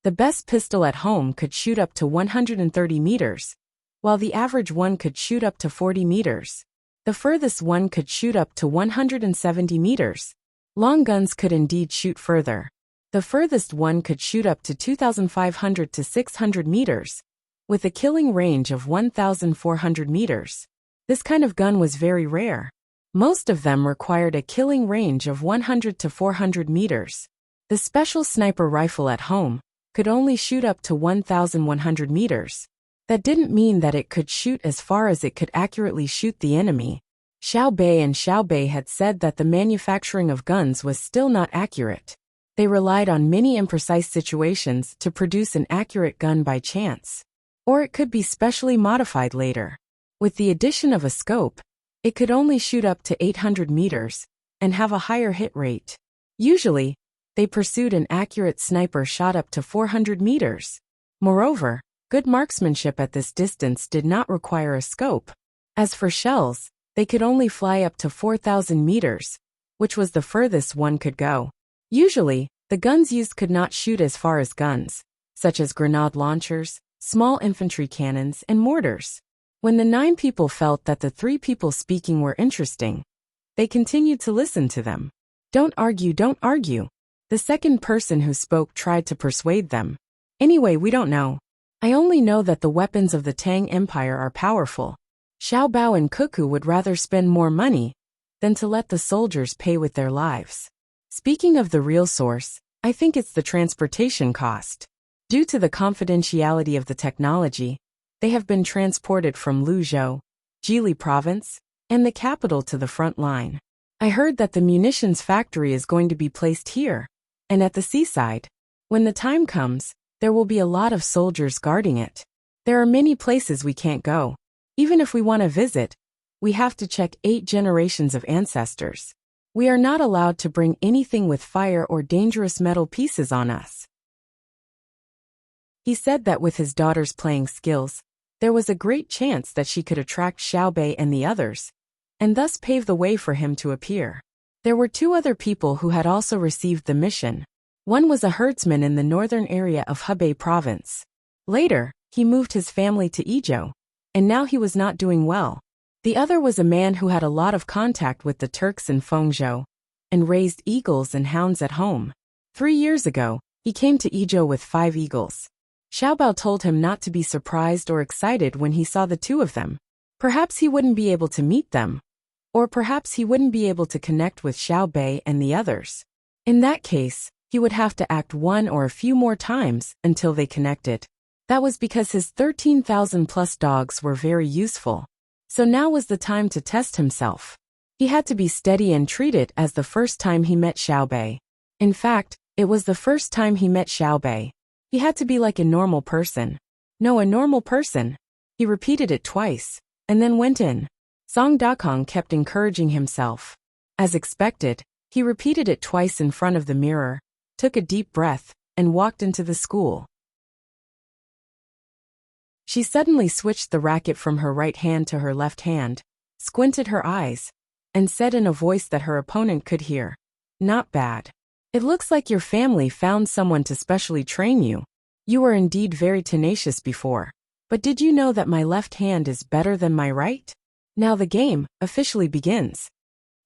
The best pistol at home could shoot up to 130 meters, while the average one could shoot up to 40 meters. The furthest one could shoot up to 170 meters. Long guns could indeed shoot further. The furthest one could shoot up to 2,500 to 600 meters, with a killing range of 1,400 meters. This kind of gun was very rare. Most of them required a killing range of 100 to 400 meters. The special sniper rifle at home could only shoot up to 1,100 meters. That didn't mean that it could shoot as far as it could accurately shoot the enemy. Xiao Bei and Xiao Bei had said that the manufacturing of guns was still not accurate. They relied on many imprecise situations to produce an accurate gun by chance. Or it could be specially modified later. With the addition of a scope, it could only shoot up to 800 meters and have a higher hit rate. Usually, they pursued an accurate sniper shot up to 400 meters. Moreover, good marksmanship at this distance did not require a scope. As for shells, they could only fly up to 4,000 meters, which was the furthest one could go. Usually, the guns used could not shoot as far as guns, such as grenade launchers, small infantry cannons, and mortars. When the 9 people felt that the 3 people speaking were interesting, they continued to listen to them. Don't argue, don't argue. The second person who spoke tried to persuade them. Anyway, we don't know. I only know that the weapons of the Tang Empire are powerful. Xiao Bao and Cuckoo would rather spend more money than to let the soldiers pay with their lives. Speaking of the real source, I think it's the transportation cost. Due to the confidentiality of the technology, they have been transported from Luzhou, Jili province, and the capital to the front line. I heard that the munitions factory is going to be placed here, and at the seaside. When the time comes, there will be a lot of soldiers guarding it. There are many places we can't go. Even if we want to visit, we have to check 8 generations of ancestors. We are not allowed to bring anything with fire or dangerous metal pieces on us. He said that with his daughter's playing skills, there was a great chance that she could attract Xiao Bei and the others, and thus pave the way for him to appear. There were 2 other people who had also received the mission. One was a herdsman in the northern area of Hebei province. Later, he moved his family to Idyll, and now he was not doing well. The other was a man who had a lot of contact with the Turks in Fengzhou, and raised eagles and hounds at home. 3 years ago, he came to Idyll with 5 eagles. Xiaobao told him not to be surprised or excited when he saw the 2 of them. Perhaps he wouldn't be able to meet them. Or perhaps he wouldn't be able to connect with Xiao Bei and the others. In that case, he would have to act 1 or a few more times until they connected. That was because his 13,000 plus dogs were very useful. So now was the time to test himself. He had to be steady and treat it as the first time he met Xiao Bei. In fact, it was the first time he met Xiao Bei. He had to be like a normal person. No, a normal person. He repeated it twice, and then went in. Song Dakong kept encouraging himself. As expected, he repeated it twice in front of the mirror, took a deep breath, and walked into the school. She suddenly switched the racket from her right hand to her left hand, squinted her eyes, and said in a voice that her opponent could hear, "Not bad. It looks like your family found someone to specially train you. You were indeed very tenacious before. But did you know that my left hand is better than my right?" Now the game officially begins.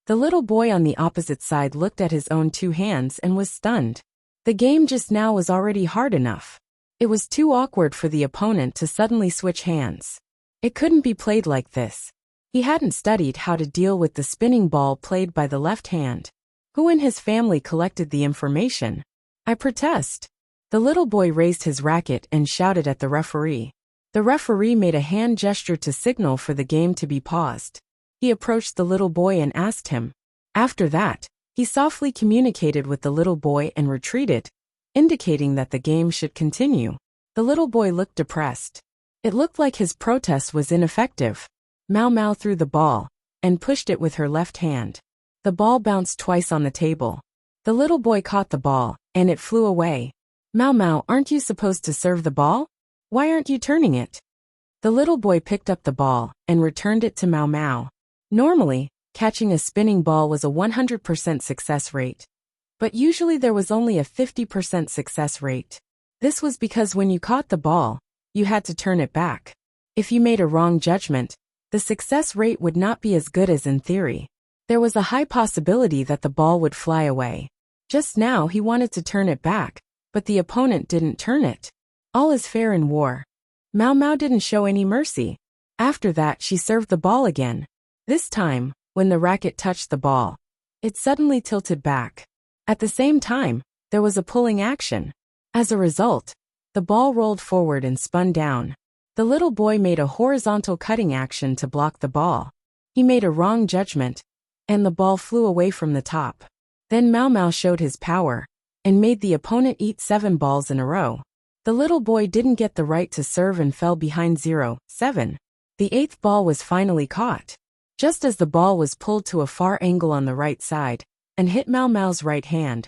The little boy on the opposite side looked at his own 2 hands and was stunned. The game just now was already hard enough. It was too awkward for the opponent to suddenly switch hands. It couldn't be played like this. He hadn't studied how to deal with the spinning ball played by the left hand. Who in his family collected the information? I protest. The little boy raised his racket and shouted at the referee. The referee made a hand gesture to signal for the game to be paused. He approached the little boy and asked him. After that, he softly communicated with the little boy and retreated, indicating that the game should continue. The little boy looked depressed. It looked like his protest was ineffective. Mao Mao threw the ball and pushed it with her left hand. The ball bounced twice on the table. The little boy caught the ball, and it flew away. Mao Mao, aren't you supposed to serve the ball? Why aren't you turning it? The little boy picked up the ball and returned it to Mao Mao. Normally, catching a spinning ball was a 100% success rate. But usually there was only a 50% success rate. This was because when you caught the ball, you had to turn it back. If you made a wrong judgment, the success rate would not be as good as in theory. There was a high possibility that the ball would fly away. Just now he wanted to turn it back, but the opponent didn't turn it. All is fair in war. Mao Mao didn't show any mercy. After that she served the ball again. This time, when the racket touched the ball, it suddenly tilted back. At the same time, there was a pulling action. As a result, the ball rolled forward and spun down. The little boy made a horizontal cutting action to block the ball. He made a wrong judgment, and the ball flew away from the top. Then Mao Mao showed his power and made the opponent eat 7 balls in a row. The little boy didn't get the right to serve and fell behind 0-7. The 8th ball was finally caught. Just as the ball was pulled to a far angle on the right side and hit Mao Mao's right hand,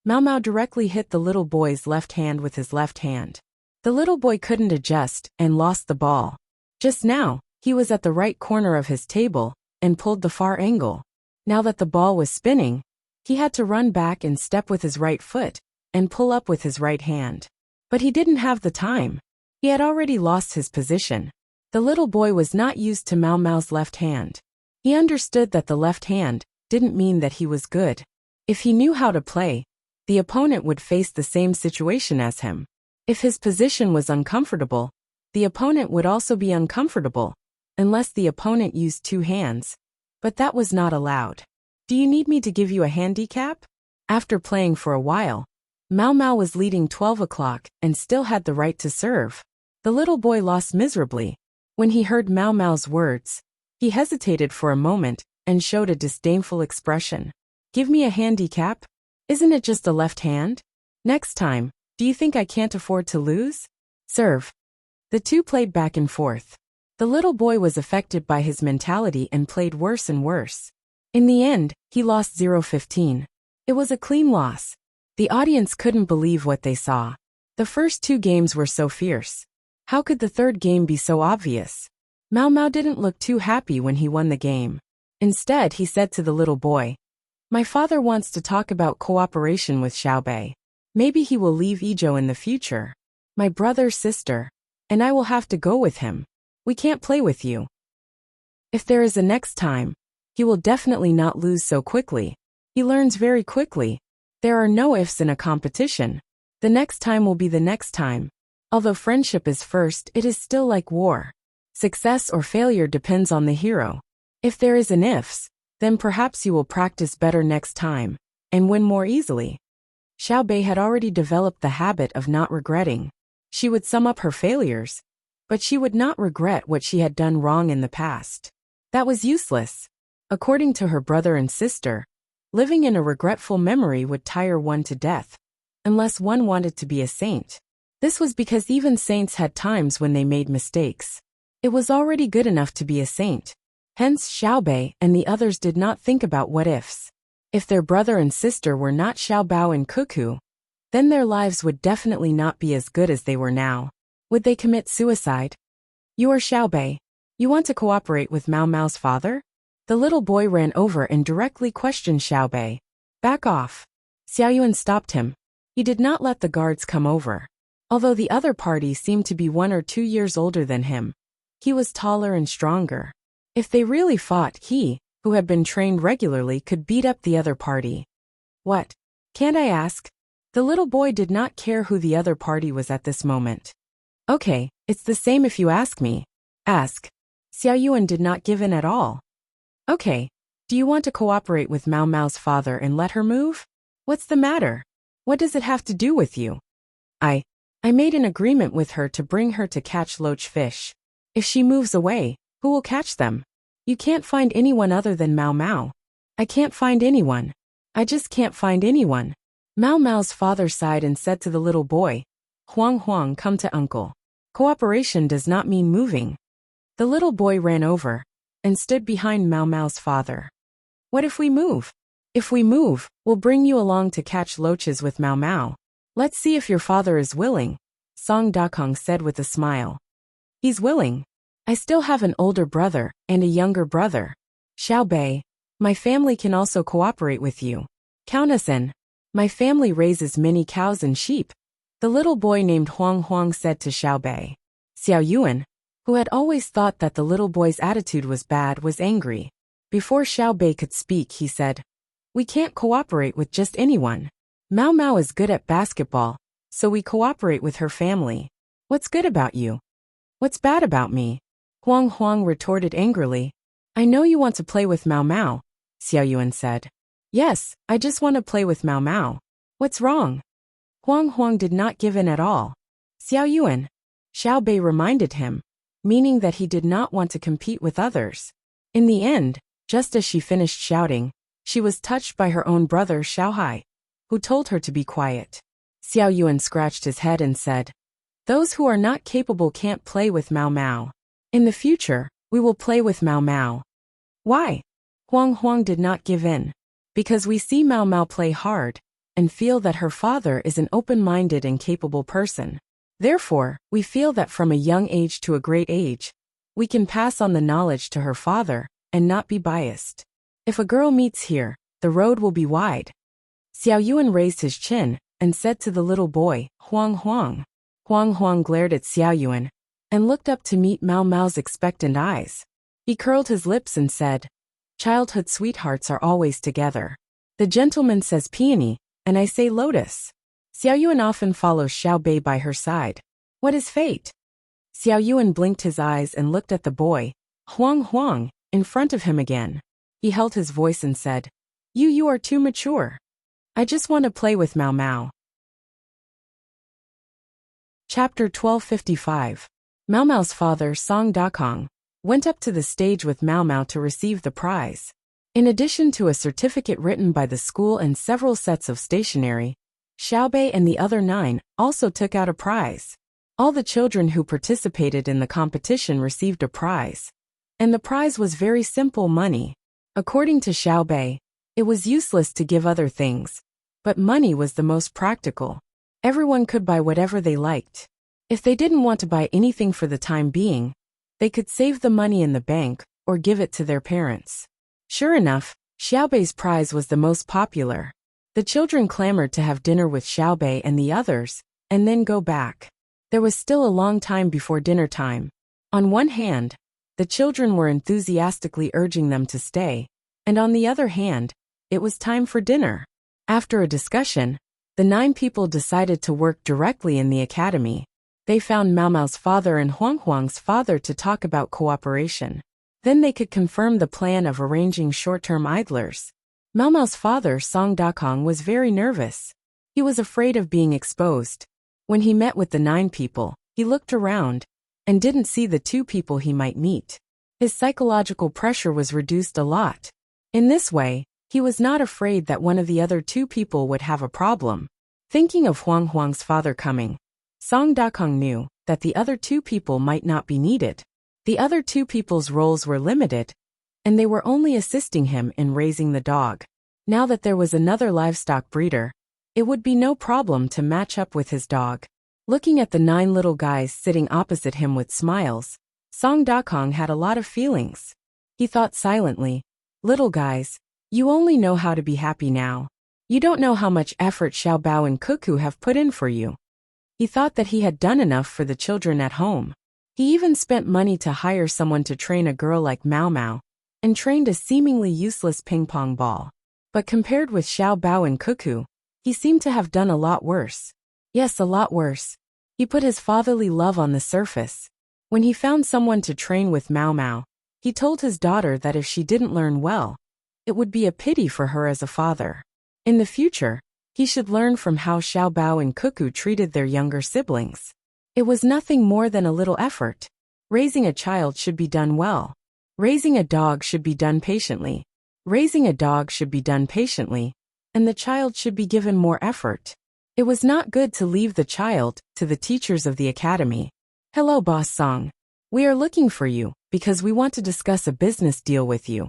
Mao Mao directly hit the little boy's left hand with his left hand. The little boy couldn't adjust and lost the ball. Just now, he was at the right corner of his table and pulled the far angle. Now that the ball was spinning, he had to run back and step with his right foot and pull up with his right hand. But he didn't have the time. He had already lost his position. The little boy was not used to Mao Mao's left hand. He understood that the left hand didn't mean that he was good. If he knew how to play, the opponent would face the same situation as him. If his position was uncomfortable, the opponent would also be uncomfortable, unless the opponent used 2 hands. But that was not allowed. Do you need me to give you a handicap? After playing for a while, Mao Mao was leading 12 o'clock and still had the right to serve. The little boy lost miserably. When he heard Mao Mao's words, he hesitated for a moment and showed a disdainful expression. Give me a handicap? Isn't it just a left hand? Next time, do you think I can't afford to lose? Serve. The two played back and forth. The little boy was affected by his mentality and played worse and worse. In the end, he lost 0-15. It was a clean loss. The audience couldn't believe what they saw. The first 2 games were so fierce. How could the third game be so obvious? Mao Mao didn't look too happy when he won the game. Instead, he said to the little boy, "My father wants to talk about cooperation with Xiaobei. Maybe he will leave Idyll in the future. My brother, sister, and I will have to go with him. We can't play with you. If there is a next time, he will definitely not lose so quickly. He learns very quickly. There are no ifs in a competition. The next time will be the next time. Although friendship is first, it is still like war. Success or failure depends on the hero. If there is an ifs, then perhaps you will practice better next time and win more easily." Xiaobei had already developed the habit of not regretting. She would sum up her failures, but she would not regret what she had done wrong in the past. That was useless. According to her brother and sister, living in a regretful memory would tire one to death, unless one wanted to be a saint. This was because even saints had times when they made mistakes. It was already good enough to be a saint. Hence Xiaobei and the others did not think about what ifs. If their brother and sister were not Xiaobao and Cuckoo, then their lives would definitely not be as good as they were now. Would they commit suicide? "You are Xiaobei. You want to cooperate with Mao Mao's father?" The little boy ran over and directly questioned Xiaobei. "Back off." Xiaoyuan stopped him. He did not let the guards come over. Although the other party seemed to be 1 or 2 years older than him, he was taller and stronger. If they really fought, he, who had been trained regularly, could beat up the other party. "What? Can't I ask?" The little boy did not care who the other party was at this moment. "Okay, it's the same if you ask me. Ask." Xiaoyuan did not give in at all. "Okay, do you want to cooperate with Mao Mao's father and let her move? What's the matter? What does it have to do with you?" I made an agreement with her to bring her to catch loach fish. If she moves away, who will catch them? You can't find anyone other than Mao Mao. I can't find anyone. I just can't find anyone. Mao Mao's father sighed and said to the little boy, Huang Huang, come to uncle. Cooperation does not mean moving. The little boy ran over and stood behind Mao Mao's father. What if we move? If we move, we'll bring you along to catch loaches with Mao Mao. Let's see if your father is willing, Song Dakong said with a smile. He's willing. I still have an older brother and a younger brother. Xiao Bei, my family can also cooperate with you. Count us in. My family raises many cows and sheep. The little boy named Huang Huang said to Xiao Bei. Xiao Yuan, who had always thought that the little boy's attitude was bad, was angry. Before Xiao Bei could speak, he said, We can't cooperate with just anyone. Mao Mao is good at basketball, so we cooperate with her family. What's good about you? What's bad about me? Huang Huang retorted angrily. I know you want to play with Mao Mao, Xiao Yuan said. Yes, I just want to play with Mao Mao. What's wrong? Huang Huang did not give in at all. Xiao Yuan, Xiao Bei reminded him, meaning that he did not want to compete with others. In the end, just as she finished shouting, she was touched by her own brother Xiao Hai, who told her to be quiet. Xiao Yuan scratched his head and said, Those who are not capable can't play with Mao Mao. In the future, we will play with Mao Mao. Why? Huang Huang did not give in. Because we see Mao Mao play hard, and feel that her father is an open-minded and capable person. Therefore, we feel that from a young age to a great age, we can pass on the knowledge to her father, and not be biased. If a girl meets here, the road will be wide. Xiao Yuan raised his chin, and said to the little boy, Huang Huang. Huang Huang glared at Xiao Yuan, and looked up to meet Mao Mao's expectant eyes. He curled his lips and said, Childhood sweethearts are always together. The gentleman says peony, and I say lotus. Xiao Yuan often follows Xiao Bei by her side. What is fate? Xiao Yuan blinked his eyes and looked at the boy, Huang Huang, in front of him again. He held his voice and said, You are too mature. I just want to play with Mao Mao. Chapter 1255. Mao Mao's father, Song Dakong, went up to the stage with Mao Mao to receive the prize. In addition to a certificate written by the school and several sets of stationery, Xiao Bei and the other 9 also took out a prize. All the children who participated in the competition received a prize. And the prize was very simple money. According to Xiao Bei, it was useless to give other things, but money was the most practical. Everyone could buy whatever they liked. If they didn't want to buy anything for the time being, they could save the money in the bank or give it to their parents. Sure enough, Xiao Bei's prize was the most popular. The children clamored to have dinner with Xiao Bei and the others, and then go back. There was still a long time before dinner time. On one hand, the children were enthusiastically urging them to stay, and on the other hand, it was time for dinner. After a discussion, the 9 people decided to work directly in the academy. They found Mao Mao's father and Huang Huang's father to talk about cooperation. Then they could confirm the plan of arranging short-term idlers. Mao Mao's father, Song Dakong, was very nervous. He was afraid of being exposed. When he met with the 9 people, he looked around and didn't see the 2 people he might meet. His psychological pressure was reduced a lot. In this way, he was not afraid that one of the other 2 people would have a problem. Thinking of Huang Huang's father coming, Song Dakong knew that the other 2 people might not be needed. The other 2 people's roles were limited, and they were only assisting him in raising the dog. Now that there was another livestock breeder, it would be no problem to match up with his dog. Looking at the 9 little guys sitting opposite him with smiles, Song Dakong had a lot of feelings. He thought silently, Little guys, you only know how to be happy now. You don't know how much effort Xiao Bao and Cuckoo have put in for you. He thought that he had done enough for the children at home. He even spent money to hire someone to train a girl like Mao Mao, and trained a seemingly useless ping-pong ball. But compared with Xiao Bao and Cuckoo, he seemed to have done a lot worse. Yes, a lot worse. He put his fatherly love on the surface. When he found someone to train with Mao Mao, he told his daughter that if she didn't learn well, it would be a pity for her as a father. In the future, he should learn from how Xiao Bao and Cuckoo treated their younger siblings. It was nothing more than a little effort. Raising a child should be done well. Raising a dog should be done patiently. Raising a dog should be done patiently, and the child should be given more effort. It was not good to leave the child to the teachers of the academy. Hello, Boss Song. We are looking for you because we want to discuss a business deal with you.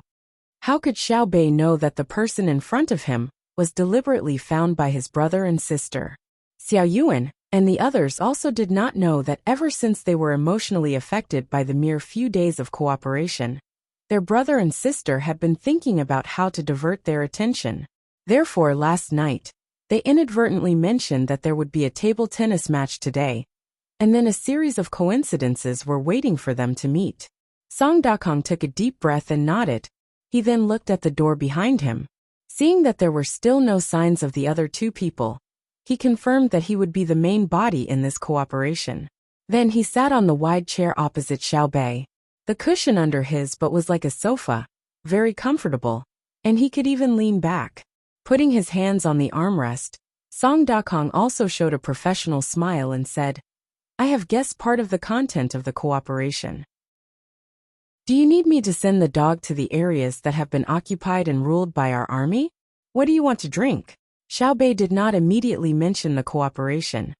How could Xiao Bei know that the person in front of him was deliberately found by his brother and sister? Xiao Yuan and the others also did not know that ever since they were emotionally affected by the mere few days of cooperation, their brother and sister had been thinking about how to divert their attention. Therefore, last night, they inadvertently mentioned that there would be a table tennis match today, and then a series of coincidences were waiting for them to meet. Song Dakong took a deep breath and nodded. He then looked at the door behind him. Seeing that there were still no signs of the other two people, he confirmed that he would be the main body in this cooperation. Then he sat on the wide chair opposite Xiao Bei. The cushion under his butt was like a sofa, very comfortable, and he could even lean back. Putting his hands on the armrest, Song Dakong also showed a professional smile and said, I have guessed part of the content of the cooperation. Do you need me to send the dog to the areas that have been occupied and ruled by our army? What do you want to drink? Xiao Bei did not immediately mention the cooperation.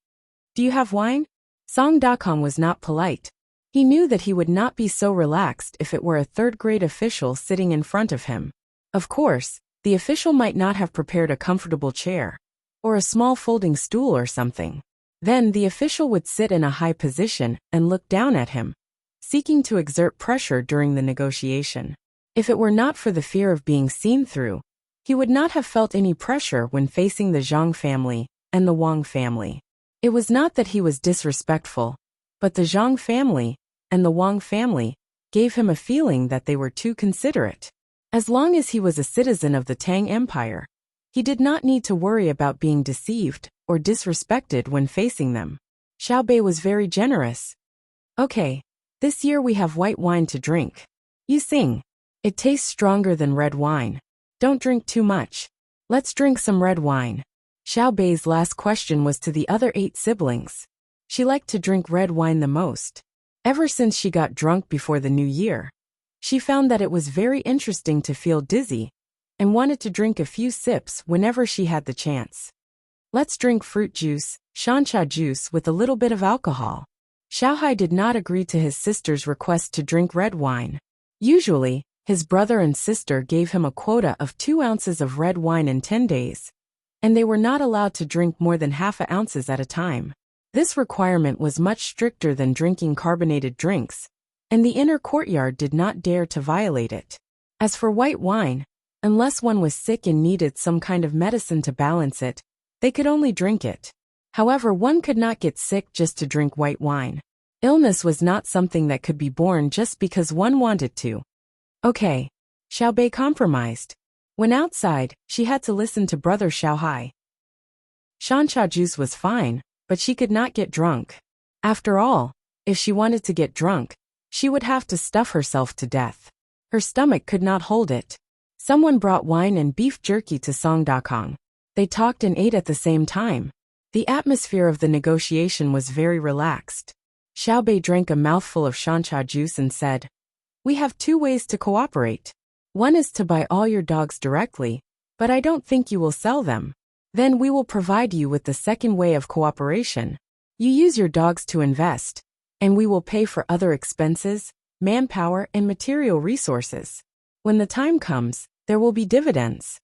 Do you have wine? Song Dakong was not polite. He knew that he would not be so relaxed if it were a third-grade official sitting in front of him. Of course, the official might not have prepared a comfortable chair, or a small folding stool or something. Then the official would sit in a high position and look down at him, seeking to exert pressure during the negotiation. If it were not for the fear of being seen through, he would not have felt any pressure when facing the Zhang family and the Wang family. It was not that he was disrespectful, but the Zhang family and the Wang family gave him a feeling that they were too considerate. As long as he was a citizen of the Tang Empire, he did not need to worry about being deceived or disrespected when facing them. Xiao Bei was very generous. Okay, this year we have white wine to drink. You sing. It tastes stronger than red wine. Don't drink too much. Let's drink some red wine. Xiao Bei's last question was to the other 8 siblings. She liked to drink red wine the most. Ever since she got drunk before the new year, she found that it was very interesting to feel dizzy and wanted to drink a few sips whenever she had the chance. Let's drink fruit juice, shancha juice with a little bit of alcohol. Xiaohai did not agree to his sister's request to drink red wine. Usually, his brother and sister gave him a quota of 2 ounces of red wine in 10 days, and they were not allowed to drink more than half an ounce at a time. This requirement was much stricter than drinking carbonated drinks, and the inner courtyard did not dare to violate it. As for white wine, unless one was sick and needed some kind of medicine to balance it, they could only drink it. However, one could not get sick just to drink white wine. Illness was not something that could be borne just because one wanted to. Okay. Xiao Bei compromised. When outside, she had to listen to brother Xiaohai. Shancha juice was fine, but she could not get drunk. After all, if she wanted to get drunk, she would have to stuff herself to death. Her stomach could not hold it. Someone brought wine and beef jerky to Song Dakong. They talked and ate at the same time. The atmosphere of the negotiation was very relaxed. Xiao Bei drank a mouthful of shancha juice and said, We have 2 ways to cooperate. One is to buy all your dogs directly, but I don't think you will sell them. Then we will provide you with the second way of cooperation. You use your dogs to invest, and we will pay for other expenses, manpower, and material resources. When the time comes, there will be dividends.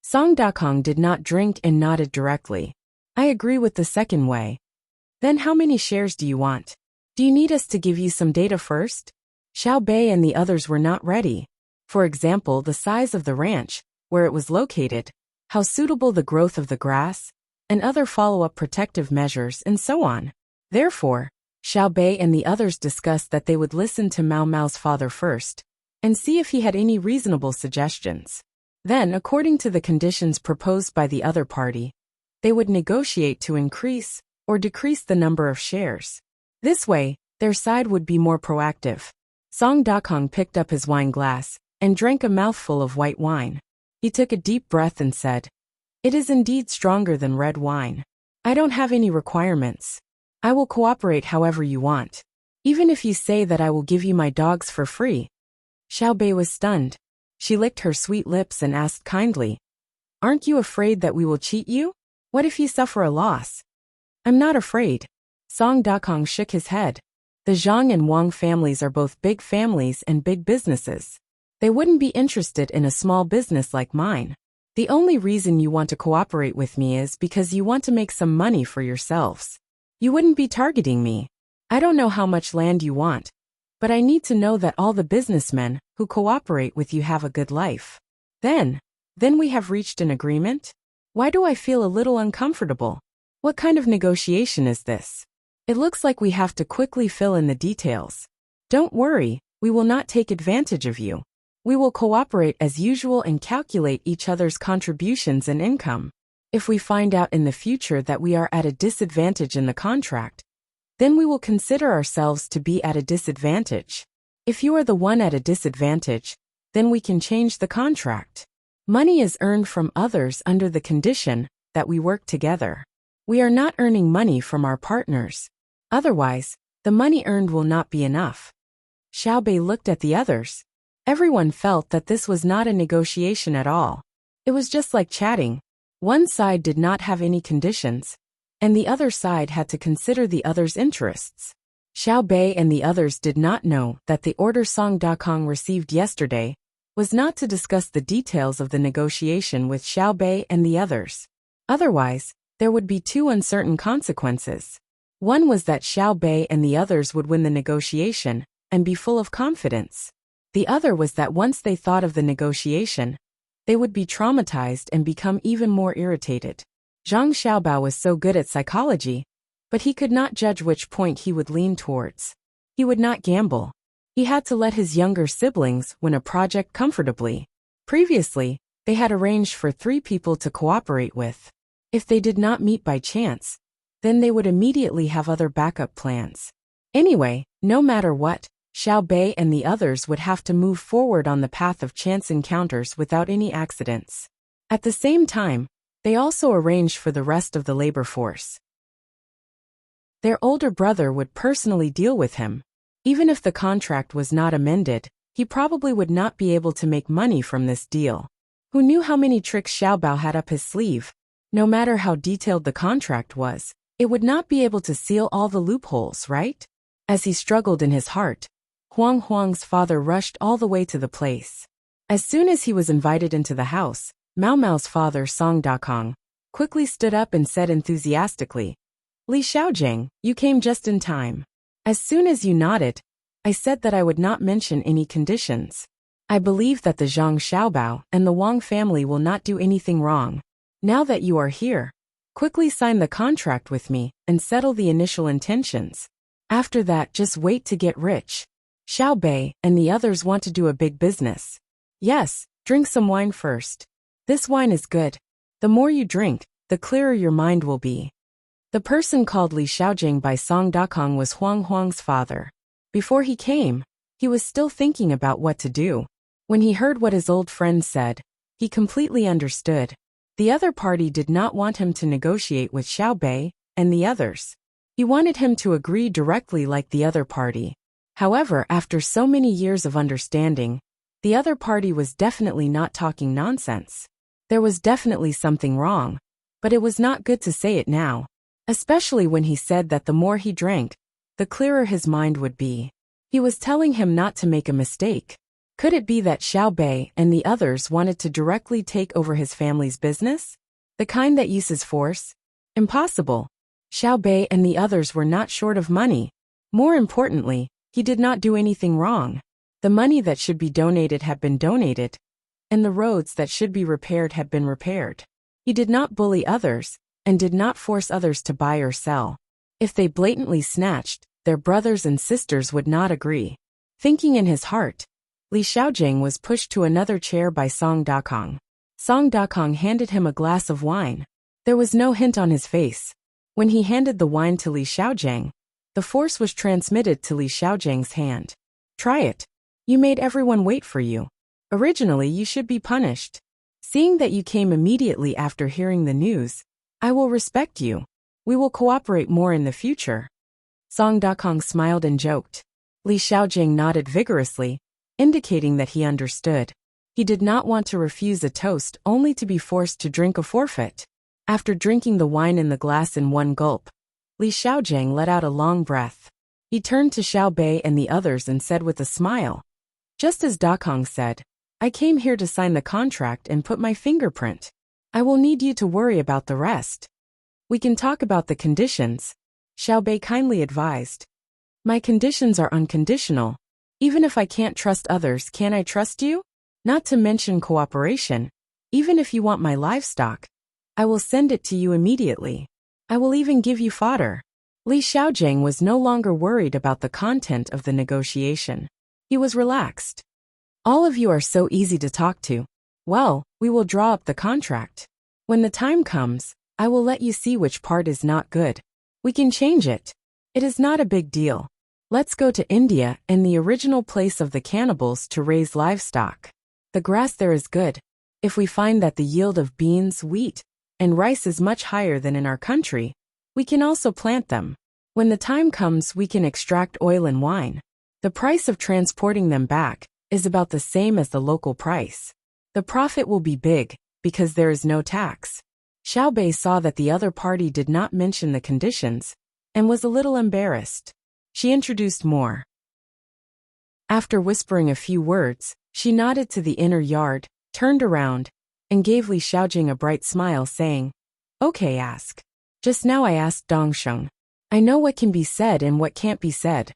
Song Dakong did not drink and nodded directly. I agree with the second way. Then how many shares do you want? Do you need us to give you some data first? Xiao Bei and the others were not ready. For example, the size of the ranch, where it was located, how suitable the growth of the grass, and other follow-up protective measures and so on. Therefore, Xiao Bei and the others discussed that they would listen to Mao Mao's father first, and see if he had any reasonable suggestions. Then, according to the conditions proposed by the other party, they would negotiate to increase or decrease the number of shares. This way, their side would be more proactive. Song Dakong picked up his wine glass and drank a mouthful of white wine. He took a deep breath and said, It is indeed stronger than red wine. I don't have any requirements. I will cooperate however you want. Even if you say that I will give you my dogs for free. Xiaobei was stunned. She licked her sweet lips and asked kindly, "Aren't you afraid that we will cheat you? What if you suffer a loss?" "I'm not afraid." Song Dakong shook his head. The Zhang and Wang families are both big families and big businesses. They wouldn't be interested in a small business like mine. The only reason you want to cooperate with me is because you want to make some money for yourselves. You wouldn't be targeting me. I don't know how much land you want, but I need to know that all the businessmen who cooperate with you have a good life. Then we have reached an agreement? Why do I feel a little uncomfortable? What kind of negotiation is this? It looks like we have to quickly fill in the details. Don't worry, we will not take advantage of you. We will cooperate as usual and calculate each other's contributions and income. If we find out in the future that we are at a disadvantage in the contract, then we will consider ourselves to be at a disadvantage. If you are the one at a disadvantage, then we can change the contract. Money is earned from others under the condition that we work together. We are not earning money from our partners. Otherwise, the money earned will not be enough. Xiaobei looked at the others. Everyone felt that this was not a negotiation at all. It was just like chatting. One side did not have any conditions, and the other side had to consider the other's interests. Xiaobei and the others did not know that the order Song Dakong received yesterday was not to discuss the details of the negotiation with Xiaobei and the others. Otherwise, there would be two uncertain consequences. One was that Xiaobei and the others would win the negotiation and be full of confidence. The other was that once they thought of the negotiation, they would be traumatized and become even more irritated. Zhang Xiaobao was so good at psychology, but he could not judge which point he would lean towards. He would not gamble. He had to let his younger siblings win a project comfortably. Previously, they had arranged for 3 people to cooperate with. If they did not meet by chance, then they would immediately have other backup plans. Anyway, no matter what, Xiaobei and the others would have to move forward on the path of chance encounters without any accidents. At the same time, they also arranged for the rest of the labor force. Their older brother would personally deal with him. Even if the contract was not amended, he probably would not be able to make money from this deal. Who knew how many tricks Xiaobao had up his sleeve? No matter how detailed the contract was, it would not be able to seal all the loopholes, right? As he struggled in his heart, Huang's father rushed all the way to the place. As soon as he was invited into the house, Mao's father Song Dakong quickly stood up and said enthusiastically, "Li Xiaojing, you came just in time. As soon as you nodded, I said that I would not mention any conditions. I believe that the Zhang Xiaobao and the Wang family will not do anything wrong. Now that you are here, quickly sign the contract with me and settle the initial intentions. After that, just wait to get rich. Xiaobei and the others want to do a big business. Yes, drink some wine first. This wine is good. The more you drink, the clearer your mind will be." The person called Li Xiaojing by Song Dakong was Huang's father. Before he came, he was still thinking about what to do. When he heard what his old friend said, he completely understood. The other party did not want him to negotiate with Xiaobei and the others. He wanted him to agree directly like the other party. However, after so many years of understanding, the other party was definitely not talking nonsense. There was definitely something wrong, but it was not good to say it now, especially when he said that the more he drank, the clearer his mind would be. He was telling him not to make a mistake. Could it be that Xiaobei and the others wanted to directly take over his family's business? The kind that uses force? Impossible. Xiaobei and the others were not short of money. More importantly, he did not do anything wrong. The money that should be donated had been donated, and the roads that should be repaired had been repaired. He did not bully others, and did not force others to buy or sell. If they blatantly snatched, their brothers and sisters would not agree. Thinking in his heart, Li Xiaojing was pushed to another chair by Song Dakong. Song Dakong handed him a glass of wine. There was no hint on his face. When he handed the wine to Li Xiaojing, the force was transmitted to Li Xiaojing's hand. "Try it. You made everyone wait for you. Originally, you should be punished. Seeing that you came immediately after hearing the news, I will respect you. We will cooperate more in the future." Song Dakong smiled and joked. Li Xiaojing nodded vigorously. indicating that he understood. He did not want to refuse a toast only to be forced to drink a forfeit. After drinking the wine in the glass in one gulp, Li Xiaojing let out a long breath. He turned to Xiao Bei and the others and said with a smile, "Just as Dakong said, I came here to sign the contract and put my fingerprint. I will need you to worry about the rest. We can talk about the conditions," Xiao Bei kindly advised. "My conditions are unconditional. Even if I can't trust others, can I trust you? Not to mention cooperation. Even if you want my livestock, I will send it to you immediately. I will even give you fodder." Li Xiaojing was no longer worried about the content of the negotiation. He was relaxed. "All of you are so easy to talk to. Well, we will draw up the contract. When the time comes, I will let you see which part is not good. We can change it. It is not a big deal. Let's go to India and the original place of the cannibals to raise livestock. The grass there is good. If we find that the yield of beans, wheat, and rice is much higher than in our country, we can also plant them. When the time comes, we can extract oil and wine. The price of transporting them back is about the same as the local price. The profit will be big, because there is no tax." Xiao Bei saw that the other party did not mention the conditions, and was a little embarrassed. She introduced more. After whispering a few words, she nodded to the inner yard, turned around, and gave Li Xiaojing a bright smile, saying, "Okay, ask. Just now I asked Dongsheng. I know what can be said and what can't be said."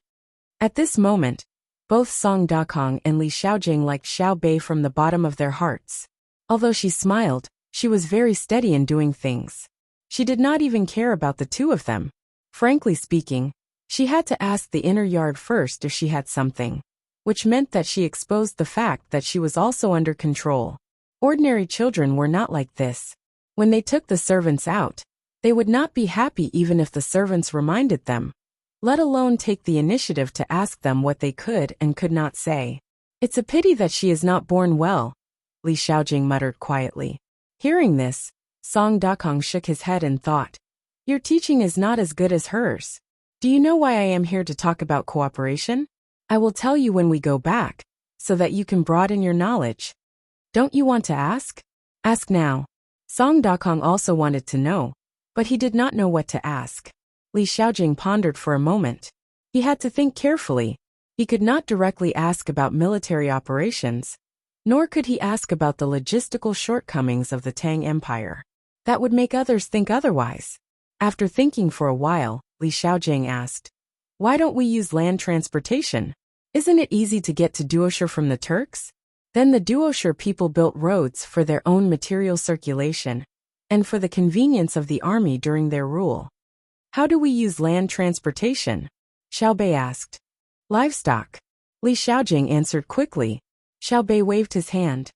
At this moment, both Song Dakong and Li Xiaojing liked Xiao Bei from the bottom of their hearts. Although she smiled, she was very steady in doing things. She did not even care about the two of them. Frankly speaking, she had to ask the inner yard first if she had something, which meant that she exposed the fact that she was also under control. Ordinary children were not like this. When they took the servants out, they would not be happy even if the servants reminded them, let alone take the initiative to ask them what they could and could not say. "It's a pity that she is not born well," Li Xiaojing muttered quietly. Hearing this, Song Dakong shook his head and thought, "Your teaching is not as good as hers. Do you know why I am here to talk about cooperation? I will tell you when we go back, so that you can broaden your knowledge. Don't you want to ask? Ask now." Song Dakong also wanted to know, but he did not know what to ask. Li Xiaojing pondered for a moment. He had to think carefully. He could not directly ask about military operations, nor could he ask about the logistical shortcomings of the Tang Empire. That would make others think otherwise. After thinking for a while, Li Xiaojing asked, "Why don't we use land transportation? Isn't it easy to get to Duoshire from the Turks?" Then the Duoshire people built roads for their own material circulation, and for the convenience of the army during their rule. "How do we use land transportation?" Xiao Bei asked. "Livestock." Li Xiaojing answered quickly. Xiao Bei waved his hand.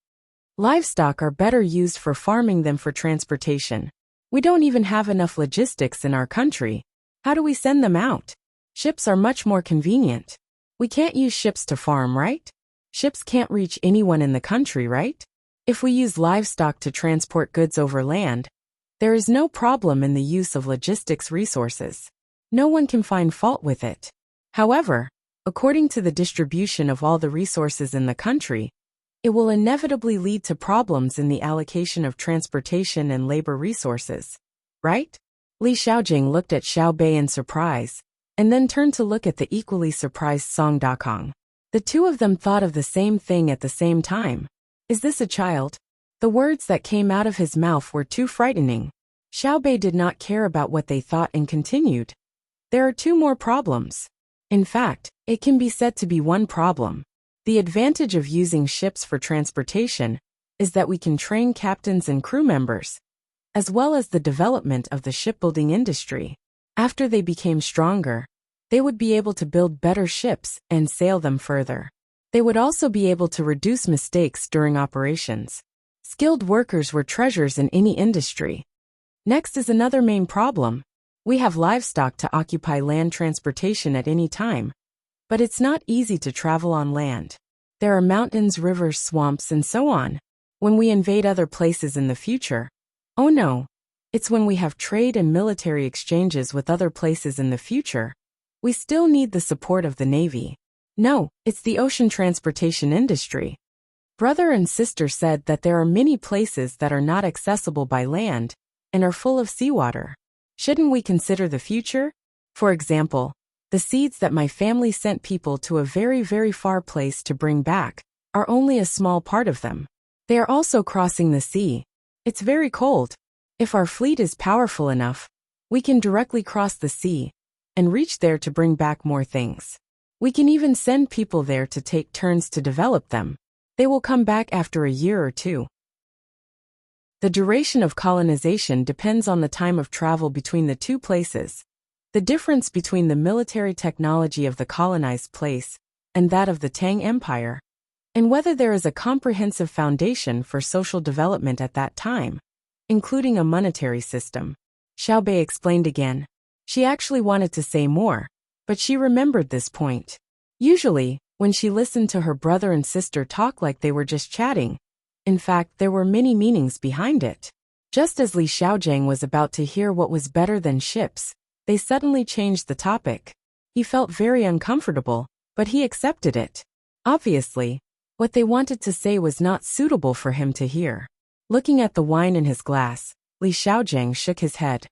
"Livestock are better used for farming than for transportation. We don't even have enough logistics in our country. How do we send them out? Ships are much more convenient. We can't use ships to farm, right? Ships can't reach anyone in the country, right? If we use livestock to transport goods over land, there is no problem in the use of logistics resources. No one can find fault with it. However, according to the distribution of all the resources in the country, it will inevitably lead to problems in the allocation of transportation and labor resources, right?" Li Xiaojing looked at Xiao Bei in surprise, and then turned to look at the equally surprised Song Dakong. The two of them thought of the same thing at the same time. Is this a child? The words that came out of his mouth were too frightening. Xiao Bei did not care about what they thought and continued. "There are two more problems. In fact, it can be said to be one problem. The advantage of using ships for transportation is that we can train captains and crew members, as well as the development of the shipbuilding industry. After they became stronger, they would be able to build better ships and sail them further. They would also be able to reduce mistakes during operations. Skilled workers were treasures in any industry. Next is another main problem. We have livestock to occupy land transportation at any time, but it's not easy to travel on land. There are mountains, rivers, swamps, and so on. When we invade other places in the future, oh no, it's when we have trade and military exchanges with other places in the future. We still need the support of the Navy. No, it's the ocean transportation industry. Brother and sister said that there are many places that are not accessible by land and are full of seawater. Shouldn't we consider the future? For example, the seeds that my family sent people to a very, very far place to bring back are only a small part of them. They are also crossing the sea. It's very cold. If our fleet is powerful enough, we can directly cross the sea and reach there to bring back more things. We can even send people there to take turns to develop them. They will come back after a year or two. The duration of colonization depends on the time of travel between the two places, the difference between the military technology of the colonized place and that of the Tang Empire, and whether there is a comprehensive foundation for social development at that time, including a monetary system. Xiao Bei explained again. She actually wanted to say more, but she remembered this point. Usually, when she listened to her brother and sister talk like they were just chatting, in fact, there were many meanings behind it. Just as Li Xiaojiang was about to hear what was better than ships, they suddenly changed the topic. He felt very uncomfortable, but he accepted it. Obviously, what they wanted to say was not suitable for him to hear. Looking at the wine in his glass, Li Xiaojiang shook his head.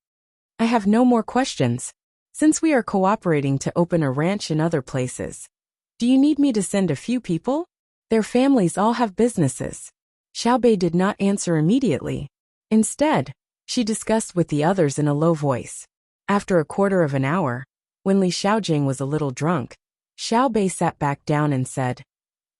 I have no more questions. Since we are cooperating to open a ranch in other places, do you need me to send a few people? Their families all have businesses. Xiao Bei did not answer immediately. Instead, she discussed with the others in a low voice. After a quarter of an hour, when Li Xiaojiang was a little drunk, Xiao Bei sat back down and said,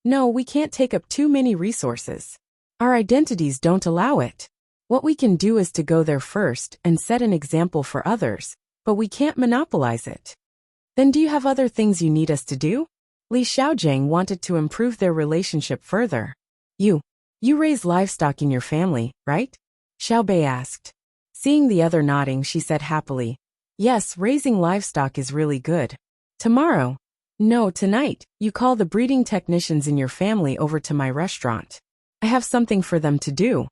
No, we can't take up too many resources. Our identities don't allow it. What we can do is to go there first and set an example for others, but we can't monopolize it. Then do you have other things you need us to do? Li Xiaojiang wanted to improve their relationship further. You raise livestock in your family, right? Xiao Bei asked. Seeing the other nodding, she said happily, Yes, raising livestock is really good. Tomorrow, no, tonight, you call the breeding technicians in your family over to my restaurant. I have something for them to do.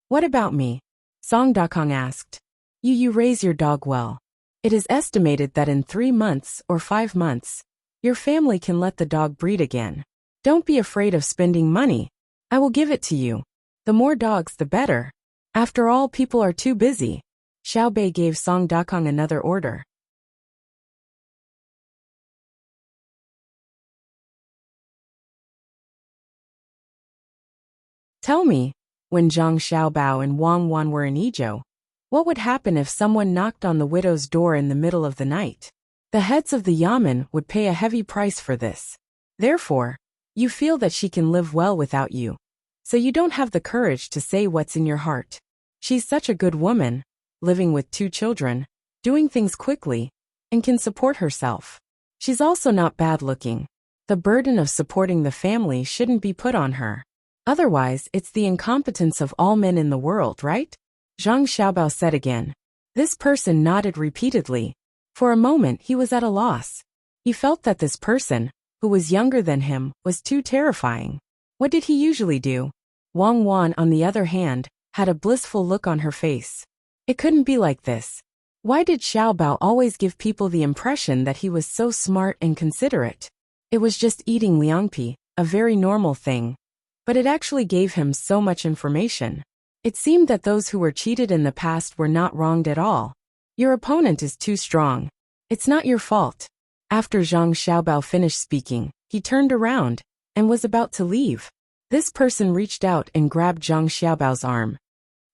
What about me? Song Dakong asked. You raise your dog well. It is estimated that in 3 months or 5 months, your family can let the dog breed again. Don't be afraid of spending money. I will give it to you. The more dogs, the better. After all, people are too busy. Xiao Bei gave Song Dakong another order. Tell me, when Zhang Xiaobao and Wang Wan were in Izhou, what would happen if someone knocked on the widow's door in the middle of the night? The heads of the Yamen would pay a heavy price for this. Therefore, you feel that she can live well without you. So you don't have the courage to say what's in your heart. She's such a good woman, living with 2 children, doing things quickly, and can support herself. She's also not bad looking. The burden of supporting the family shouldn't be put on her. Otherwise, it's the incompetence of all men in the world, right? Zhang Xiaobao said again. This person nodded repeatedly. For a moment he was at a loss. He felt that this person, who was younger than him, was too terrifying. What did he usually do? Wang Wan, on the other hand, had a blissful look on her face. It couldn't be like this. Why did Xiaobao always give people the impression that he was so smart and considerate? It was just eating liangpi, a very normal thing. But it actually gave him so much information. It seemed that those who were cheated in the past were not wronged at all. Your opponent is too strong. It's not your fault. After Zhang Xiaobao finished speaking, he turned around and was about to leave. This person reached out and grabbed Zhang Xiaobao's arm.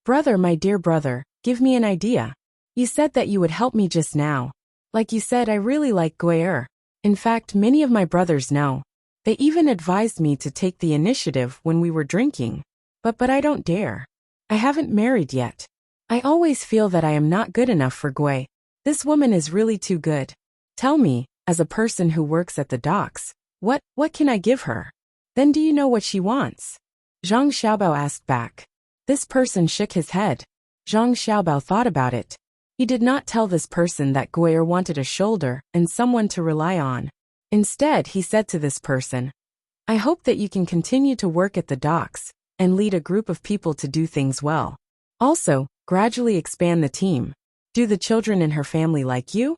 Brother, my dear brother, give me an idea. You said that you would help me just now. Like you said, I really like Gui'er. In fact, many of my brothers know. They even advised me to take the initiative when we were drinking. But I don't dare. I haven't married yet. I always feel that I am not good enough for Gui. This woman is really too good. Tell me, as a person who works at the docks, what can I give her? Then do you know what she wants? Zhang Xiaobao asked back. This person shook his head. Zhang Xiaobao thought about it. He did not tell this person that Gui'er wanted a shoulder and someone to rely on. Instead, he said to this person, I hope that you can continue to work at the docks and lead a group of people to do things well. Also, gradually expand the team. Do the children in her family like you?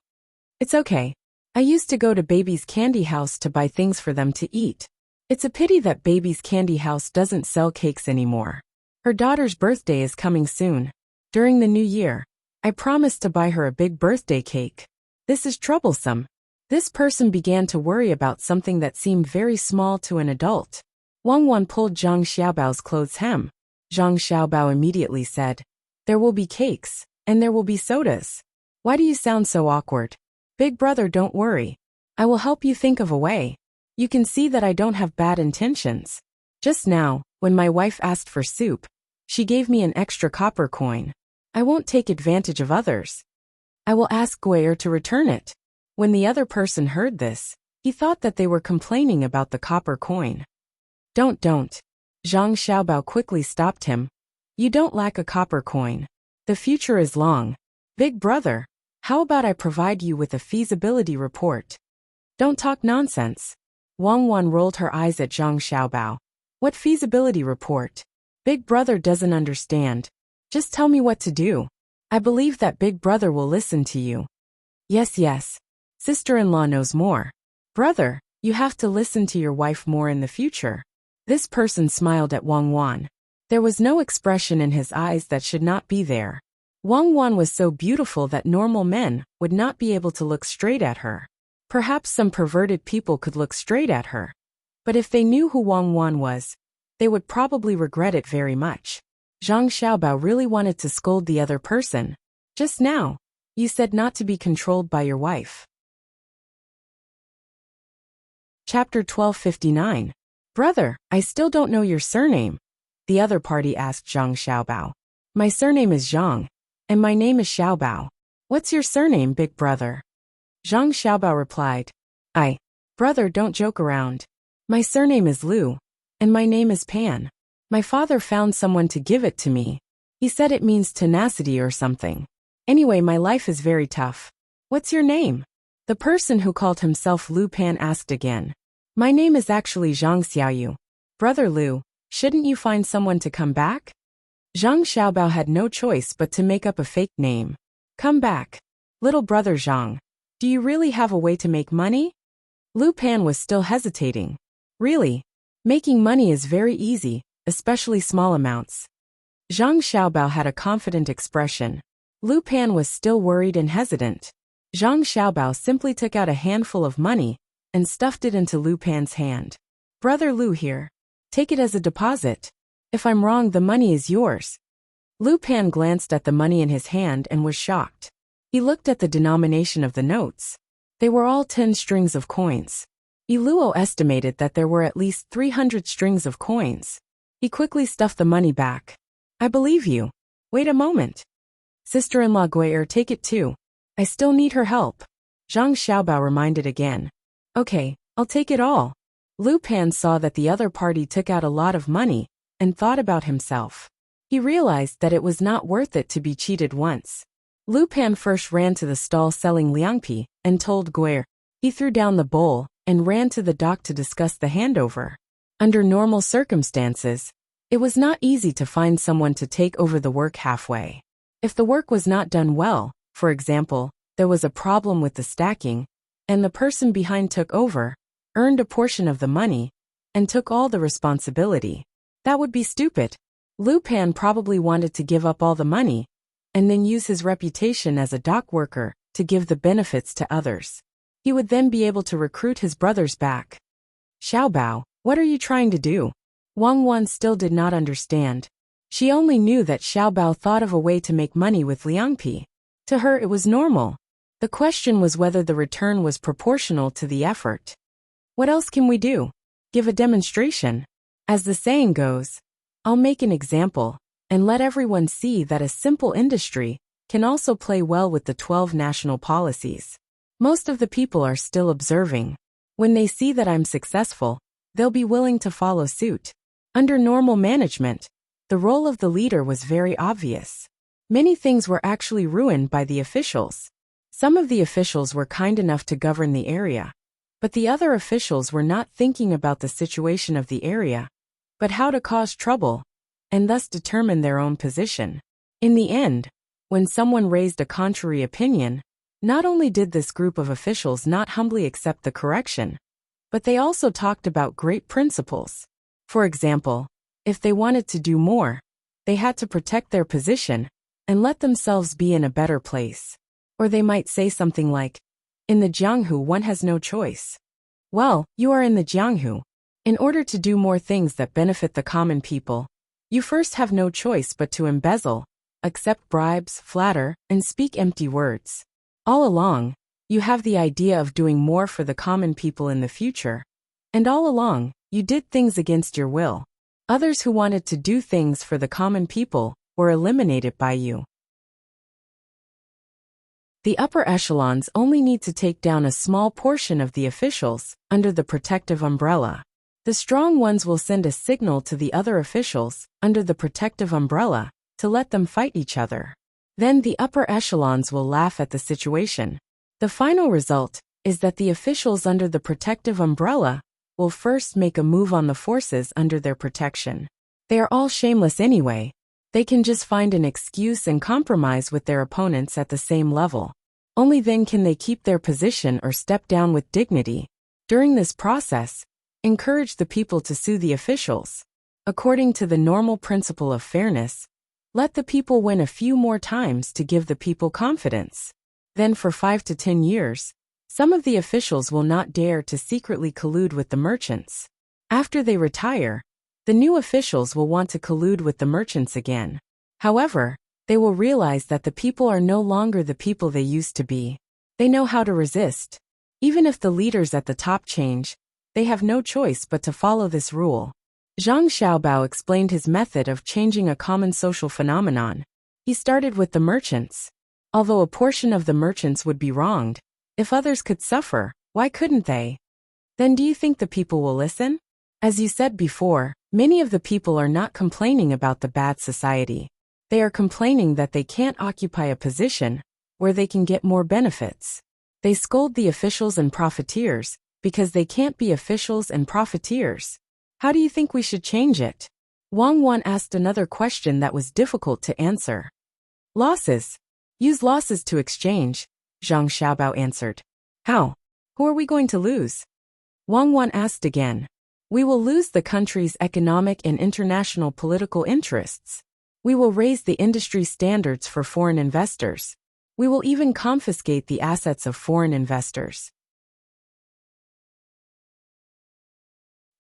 It's okay. I used to go to Baby's Candy House to buy things for them to eat. It's a pity that Baby's Candy House doesn't sell cakes anymore. Her daughter's birthday is coming soon. During the new year, I promised to buy her a big birthday cake. This is troublesome. This person began to worry about something that seemed very small to an adult. Wang Wan pulled Zhang Xiaobao's clothes hem. Zhang Xiaobao immediately said, "There will be cakes, and there will be sodas. Why do you sound so awkward? Big brother, don't worry. I will help you think of a way. You can see that I don't have bad intentions. Just now, when my wife asked for soup, she gave me an extra copper coin. I won't take advantage of others. I will ask Gui'er to return it." When the other person heard this, he thought that they were complaining about the copper coin. Don't. Zhang Xiaobao quickly stopped him. You don't lack a copper coin. The future is long. Big brother, how about I provide you with a feasibility report? Don't talk nonsense. Wang Wan rolled her eyes at Zhang Xiaobao. What feasibility report? Big brother doesn't understand. Just tell me what to do. I believe that big brother will listen to you. Yes. Sister-in-law knows more. Brother, you have to listen to your wife more in the future. This person smiled at Wang Wan. There was no expression in his eyes that should not be there. Wang Wan was so beautiful that normal men would not be able to look straight at her. Perhaps some perverted people could look straight at her. But if they knew who Wang Wan was, they would probably regret it very much. Zhang Xiaobao really wanted to scold the other person. Just now, you said not to be controlled by your wife. Chapter 1259. Brother, I still don't know your surname. The other party asked Zhang Xiaobao. My surname is Zhang, and my name is Xiaobao. What's your surname, big brother? Zhang Xiaobao replied. Brother, don't joke around. My surname is Liu, and my name is Pan. My father found someone to give it to me. He said it means tenacity or something. Anyway, my life is very tough. What's your name? The person who called himself Liu Pan asked again. My name is actually Zhang Xiaoyu. Brother Liu, shouldn't you find someone to come back? Zhang Xiaobao had no choice but to make up a fake name. Come back. Little brother Zhang, do you really have a way to make money? Liu Pan was still hesitating. Really? Making money is very easy, especially small amounts. Zhang Xiaobao had a confident expression. Liu Pan was still worried and hesitant. Zhang Xiaobao simply took out a handful of money and stuffed it into Liu Pan's hand. Brother Liu here. Take it as a deposit. If I'm wrong, the money is yours. Liu Pan glanced at the money in his hand and was shocked. He looked at the denomination of the notes. They were all 10 strings of coins. Iluo estimated that there were at least 300 strings of coins. He quickly stuffed the money back. I believe you. Wait a moment. Sister-in-law Gui'er, take it too. I still need her help. Zhang Xiaobao reminded again. Okay, I'll take it all. Liu Pan saw that the other party took out a lot of money and thought about himself. He realized that it was not worth it to be cheated once. Liu Pan first ran to the stall selling liangpi and told Gui'er. He threw down the bowl and ran to the dock to discuss the handover. Under normal circumstances, it was not easy to find someone to take over the work halfway. If the work was not done well, for example, there was a problem with the stacking, and the person behind took over, earned a portion of the money, and took all the responsibility. That would be stupid. Liu Pan probably wanted to give up all the money, and then use his reputation as a dock worker to give the benefits to others. He would then be able to recruit his brothers back. Xiaobao, what are you trying to do? Wang Wan still did not understand. She only knew that Xiaobao thought of a way to make money with liangpi. To her it was normal. The question was whether the return was proportional to the effort. What else can we do? Give a demonstration. As the saying goes, I'll make an example, and let everyone see that a simple industry can also play well with the 12 national policies. Most of the people are still observing. When they see that I'm successful, they'll be willing to follow suit. Under normal management, the role of the leader was very obvious. Many things were actually ruined by the officials. Some of the officials were kind enough to govern the area, but the other officials were not thinking about the situation of the area, but how to cause trouble, and thus determine their own position. In the end, when someone raised a contrary opinion, Not only did this group of officials not humbly accept the correction, but they also talked about great principles. For example, if they wanted to do more, they had to protect their position and let themselves be in a better place. Or they might say something like, in the Jianghu one has no choice. Well, you are in the Jianghu. In order to do more things that benefit the common people, you first have no choice but to embezzle, accept bribes, flatter, and speak empty words. All along, you have the idea of doing more for the common people in the future. And all along, you did things against your will. Others who wanted to do things for the common people were eliminated by you. The upper echelons only need to take down a small portion of the officials under the protective umbrella. The strong ones will send a signal to the other officials under the protective umbrella to let them fight each other. Then the upper echelons will laugh at the situation. The final result is that the officials under the protective umbrella will first make a move on the forces under their protection. They are all shameless anyway. They can just find an excuse and compromise with their opponents at the same level. Only then can they keep their position or step down with dignity. During this process, encourage the people to sue the officials. According to the normal principle of fairness, let the people win a few more times to give the people confidence. Then for 5 to 10 years, some of the officials will not dare to secretly collude with the merchants. After they retire, the new officials will want to collude with the merchants again. However, they will realize that the people are no longer the people they used to be. They know how to resist. Even if the leaders at the top change, they have no choice but to follow this rule. Zhang Xiaobao explained his method of changing a common social phenomenon. He started with the merchants. Although a portion of the merchants would be wronged, if others could suffer, why couldn't they? Then do you think the people will listen? As you said before, many of the people are not complaining about the bad society. They are complaining that they can't occupy a position where they can get more benefits. They scold the officials and profiteers because they can't be officials and profiteers. How do you think we should change it? Wang Wan asked another question that was difficult to answer. Losses. Use losses to exchange, Zhang Xiaobao answered. How? Who are we going to lose? Wang Wan asked again. We will lose the country's economic and international political interests. We will raise the industry standards for foreign investors. We will even confiscate the assets of foreign investors.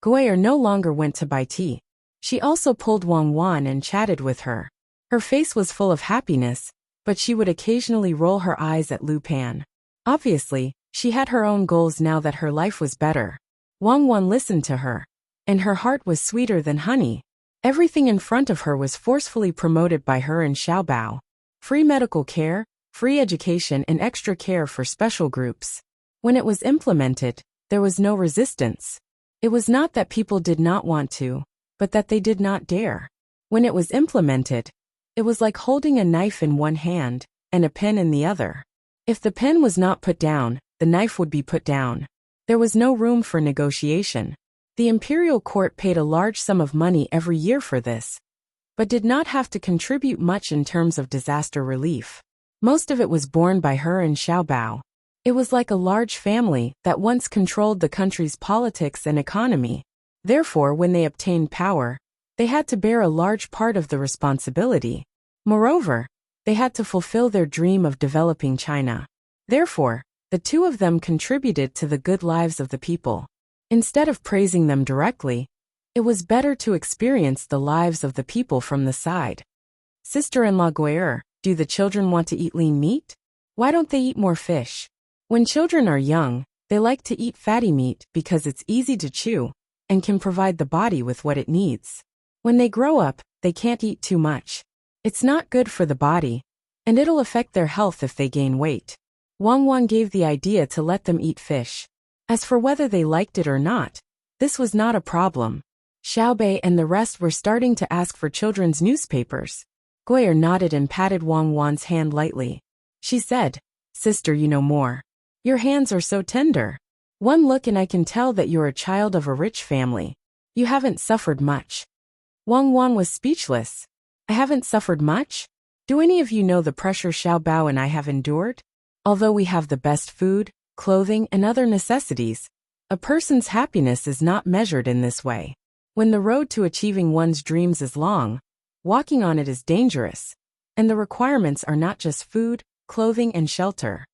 Gui'er no longer went to buy tea. She also pulled Wang Wan and chatted with her. Her face was full of happiness, but she would occasionally roll her eyes at Lu Pan. Obviously, she had her own goals now that her life was better. Wang Wan listened to her, and her heart was sweeter than honey. Everything in front of her was forcefully promoted by her and Xiaobao. Free medical care, free education and extra care for special groups. When it was implemented, there was no resistance. It was not that people did not want to, but that they did not dare. When it was implemented, it was like holding a knife in one hand and a pen in the other. If the pen was not put down, the knife would be put down. There was no room for negotiation. The imperial court paid a large sum of money every year for this, but did not have to contribute much in terms of disaster relief. Most of it was borne by her and Xiaobao. It was like a large family that once controlled the country's politics and economy. Therefore, when they obtained power, they had to bear a large part of the responsibility. Moreover, they had to fulfill their dream of developing China. Therefore, the two of them contributed to the good lives of the people. Instead of praising them directly, it was better to experience the lives of the people from the side. Sister-in-law Gui'er, do the children want to eat lean meat? Why don't they eat more fish? When children are young, they like to eat fatty meat because it's easy to chew and can provide the body with what it needs. When they grow up, they can't eat too much. It's not good for the body, and it'll affect their health if they gain weight. Wang Wan gave the idea to let them eat fish. As for whether they liked it or not, this was not a problem. Xiaobei and the rest were starting to ask for children's newspapers. Gui'er nodded and patted Wang Wan's hand lightly. She said, "Sister, you know more. Your hands are so tender. One look and I can tell that you're a child of a rich family. You haven't suffered much." Wang Wan was speechless. I haven't suffered much? Do any of you know the pressure Xiaobao and I have endured? Although we have the best food, clothing, and other necessities, a person's happiness is not measured in this way. When the road to achieving one's dreams is long, walking on it is dangerous, and the requirements are not just food, clothing, and shelter.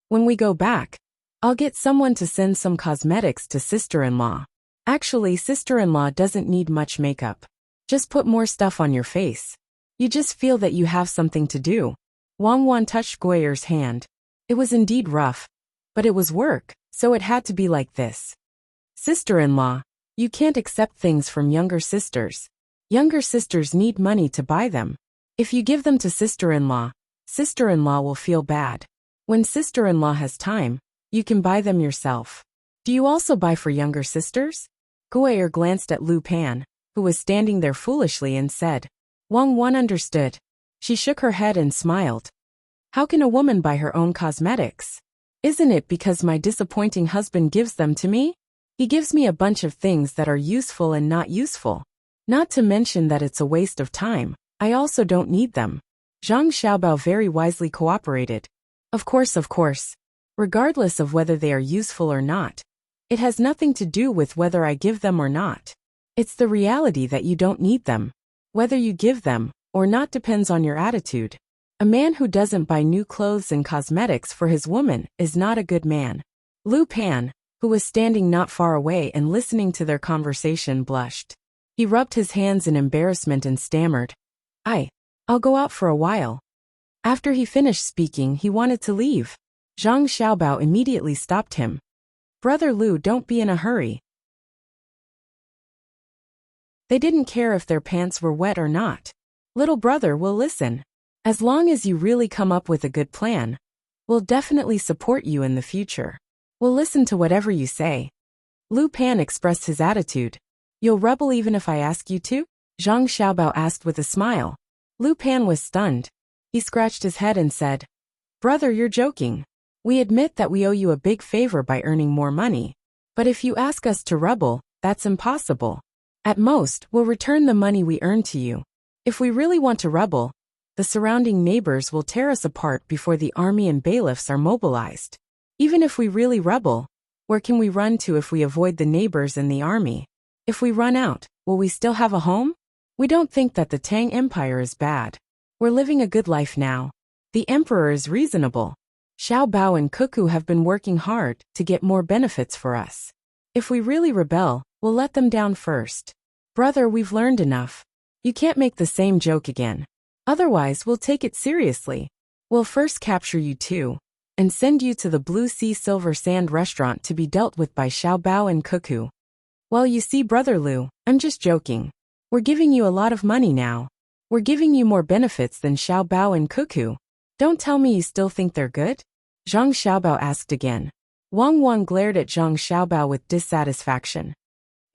When we go back, I'll get someone to send some cosmetics to sister-in-law. Actually, sister-in-law doesn't need much makeup. Just put more stuff on your face. You just feel that you have something to do. Wang Wan touched Guiyer's hand. It was indeed rough, but it was work, so it had to be like this. Sister-in-law, you can't accept things from younger sisters. Younger sisters need money to buy them. If you give them to sister-in-law will feel bad. When sister-in-law has time, you can buy them yourself. Do you also buy for younger sisters? Guiyer glanced at Lu Pan, who was standing there foolishly, and said. Wang Wan understood. She shook her head and smiled. How can a woman buy her own cosmetics? Isn't it because my disappointing husband gives them to me? He gives me a bunch of things that are useful and not useful. Not to mention that it's a waste of time. I also don't need them. Zhang Xiaobao very wisely cooperated. Of course. Regardless of whether they are useful or not. It has nothing to do with whether I give them or not. It's the reality that you don't need them. Whether you give them or not depends on your attitude. A man who doesn't buy new clothes and cosmetics for his woman is not a good man. Lu Pan, who was standing not far away and listening to their conversation, blushed. He rubbed his hands in embarrassment and stammered. I'll go out for a while. After he finished speaking, he wanted to leave. Zhang Xiaobao immediately stopped him. Brother Lu, don't be in a hurry. They didn't care if their pants were wet or not. Little brother will listen. As long as you really come up with a good plan, we'll definitely support you in the future. We'll listen to whatever you say. Lu Pan expressed his attitude. You'll rebel even if I ask you to? Zhang Xiaobao asked with a smile. Lu Pan was stunned. He scratched his head and said, Brother, you're joking. We admit that we owe you a big favor by earning more money. But if you ask us to rebel, that's impossible. At most, we'll return the money we earned to you. If we really want to rebel, the surrounding neighbors will tear us apart before the army and bailiffs are mobilized. Even if we really rebel, where can we run to if we avoid the neighbors and the army? If we run out, will we still have a home? We don't think that the Tang Empire is bad. We're living a good life now. The emperor is reasonable. Xiao Bao and Cuckoo have been working hard to get more benefits for us. If we really rebel, we'll let them down first. Brother, we've learned enough. You can't make the same joke again. Otherwise, we'll take it seriously. We'll first capture you too, and send you to the Blue Sea Silver Sand restaurant to be dealt with by Xiao Bao and Cuckoo. Well, you see, Brother Lu, I'm just joking. We're giving you a lot of money now. We're giving you more benefits than Xiao Bao and Cuckoo. Don't tell me you still think they're good? Zhang Xiaobao asked again. Wang Wan glared at Zhang Xiaobao with dissatisfaction.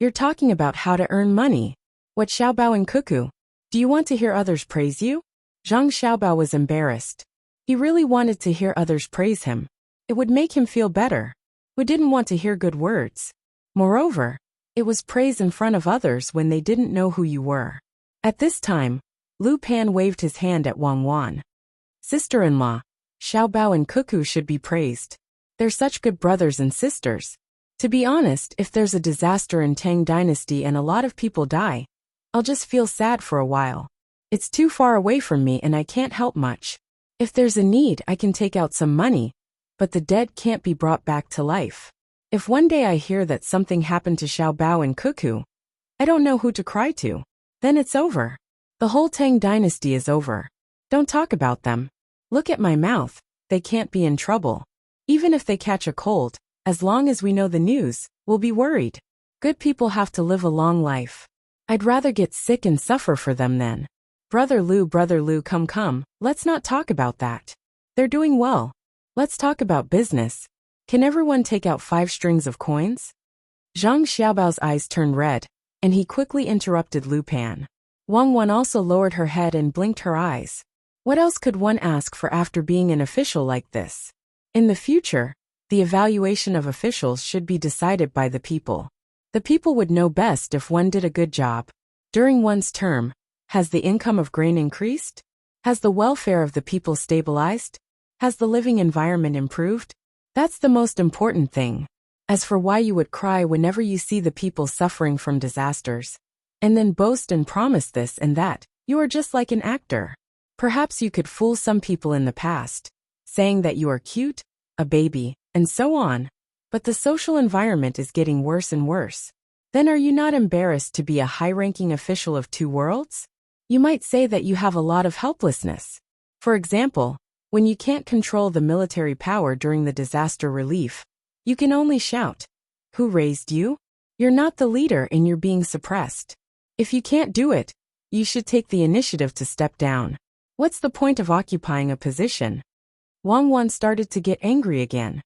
You're talking about how to earn money. What Xiao Bao and Cuckoo? Do you want to hear others praise you? Zhang Xiaobao was embarrassed. He really wanted to hear others praise him. It would make him feel better. Who didn't want to hear good words? Moreover, it was praise in front of others when they didn't know who you were. At this time, Lu Pan waved his hand at Wang Wan. Sister-in-law, Xiao Bao and Cuckoo should be praised. They're such good brothers and sisters. To be honest, if there's a disaster in Tang Dynasty and a lot of people die, I'll just feel sad for a while. It's too far away from me and I can't help much. If there's a need, I can take out some money, but the dead can't be brought back to life. If one day I hear that something happened to Xiao Bao and Cuckoo, I don't know who to cry to. Then it's over. The whole Tang Dynasty is over. Don't talk about them. Look at my mouth, they can't be in trouble. Even if they catch a cold, as long as we know the news, we'll be worried. Good people have to live a long life. I'd rather get sick and suffer for them than. Brother Lu, come, let's not talk about that. They're doing well. Let's talk about business. Can everyone take out 5 strings of coins? Zhang Xiaobao's eyes turned red, and he quickly interrupted Lu Pan. Wang Wan also lowered her head and blinked her eyes. What else could one ask for after being an official like this? In the future, the evaluation of officials should be decided by the people. The people would know best if one did a good job. During one's term, has the income of grain increased? Has the welfare of the people stabilized? Has the living environment improved? That's the most important thing. As for why you would cry whenever you see the people suffering from disasters, and then boast and promise this and that, you are just like an actor. Perhaps you could fool some people in the past, saying that you are cute, a baby, and so on. But the social environment is getting worse and worse. Then are you not embarrassed to be a high-ranking official of two worlds? You might say that you have a lot of helplessness. For example, when you can't control the military power during the disaster relief, you can only shout, "Who raised you? You're not the leader and you're being suppressed." If you can't do it, you should take the initiative to step down. What's the point of occupying a position? Wang Wan started to get angry again.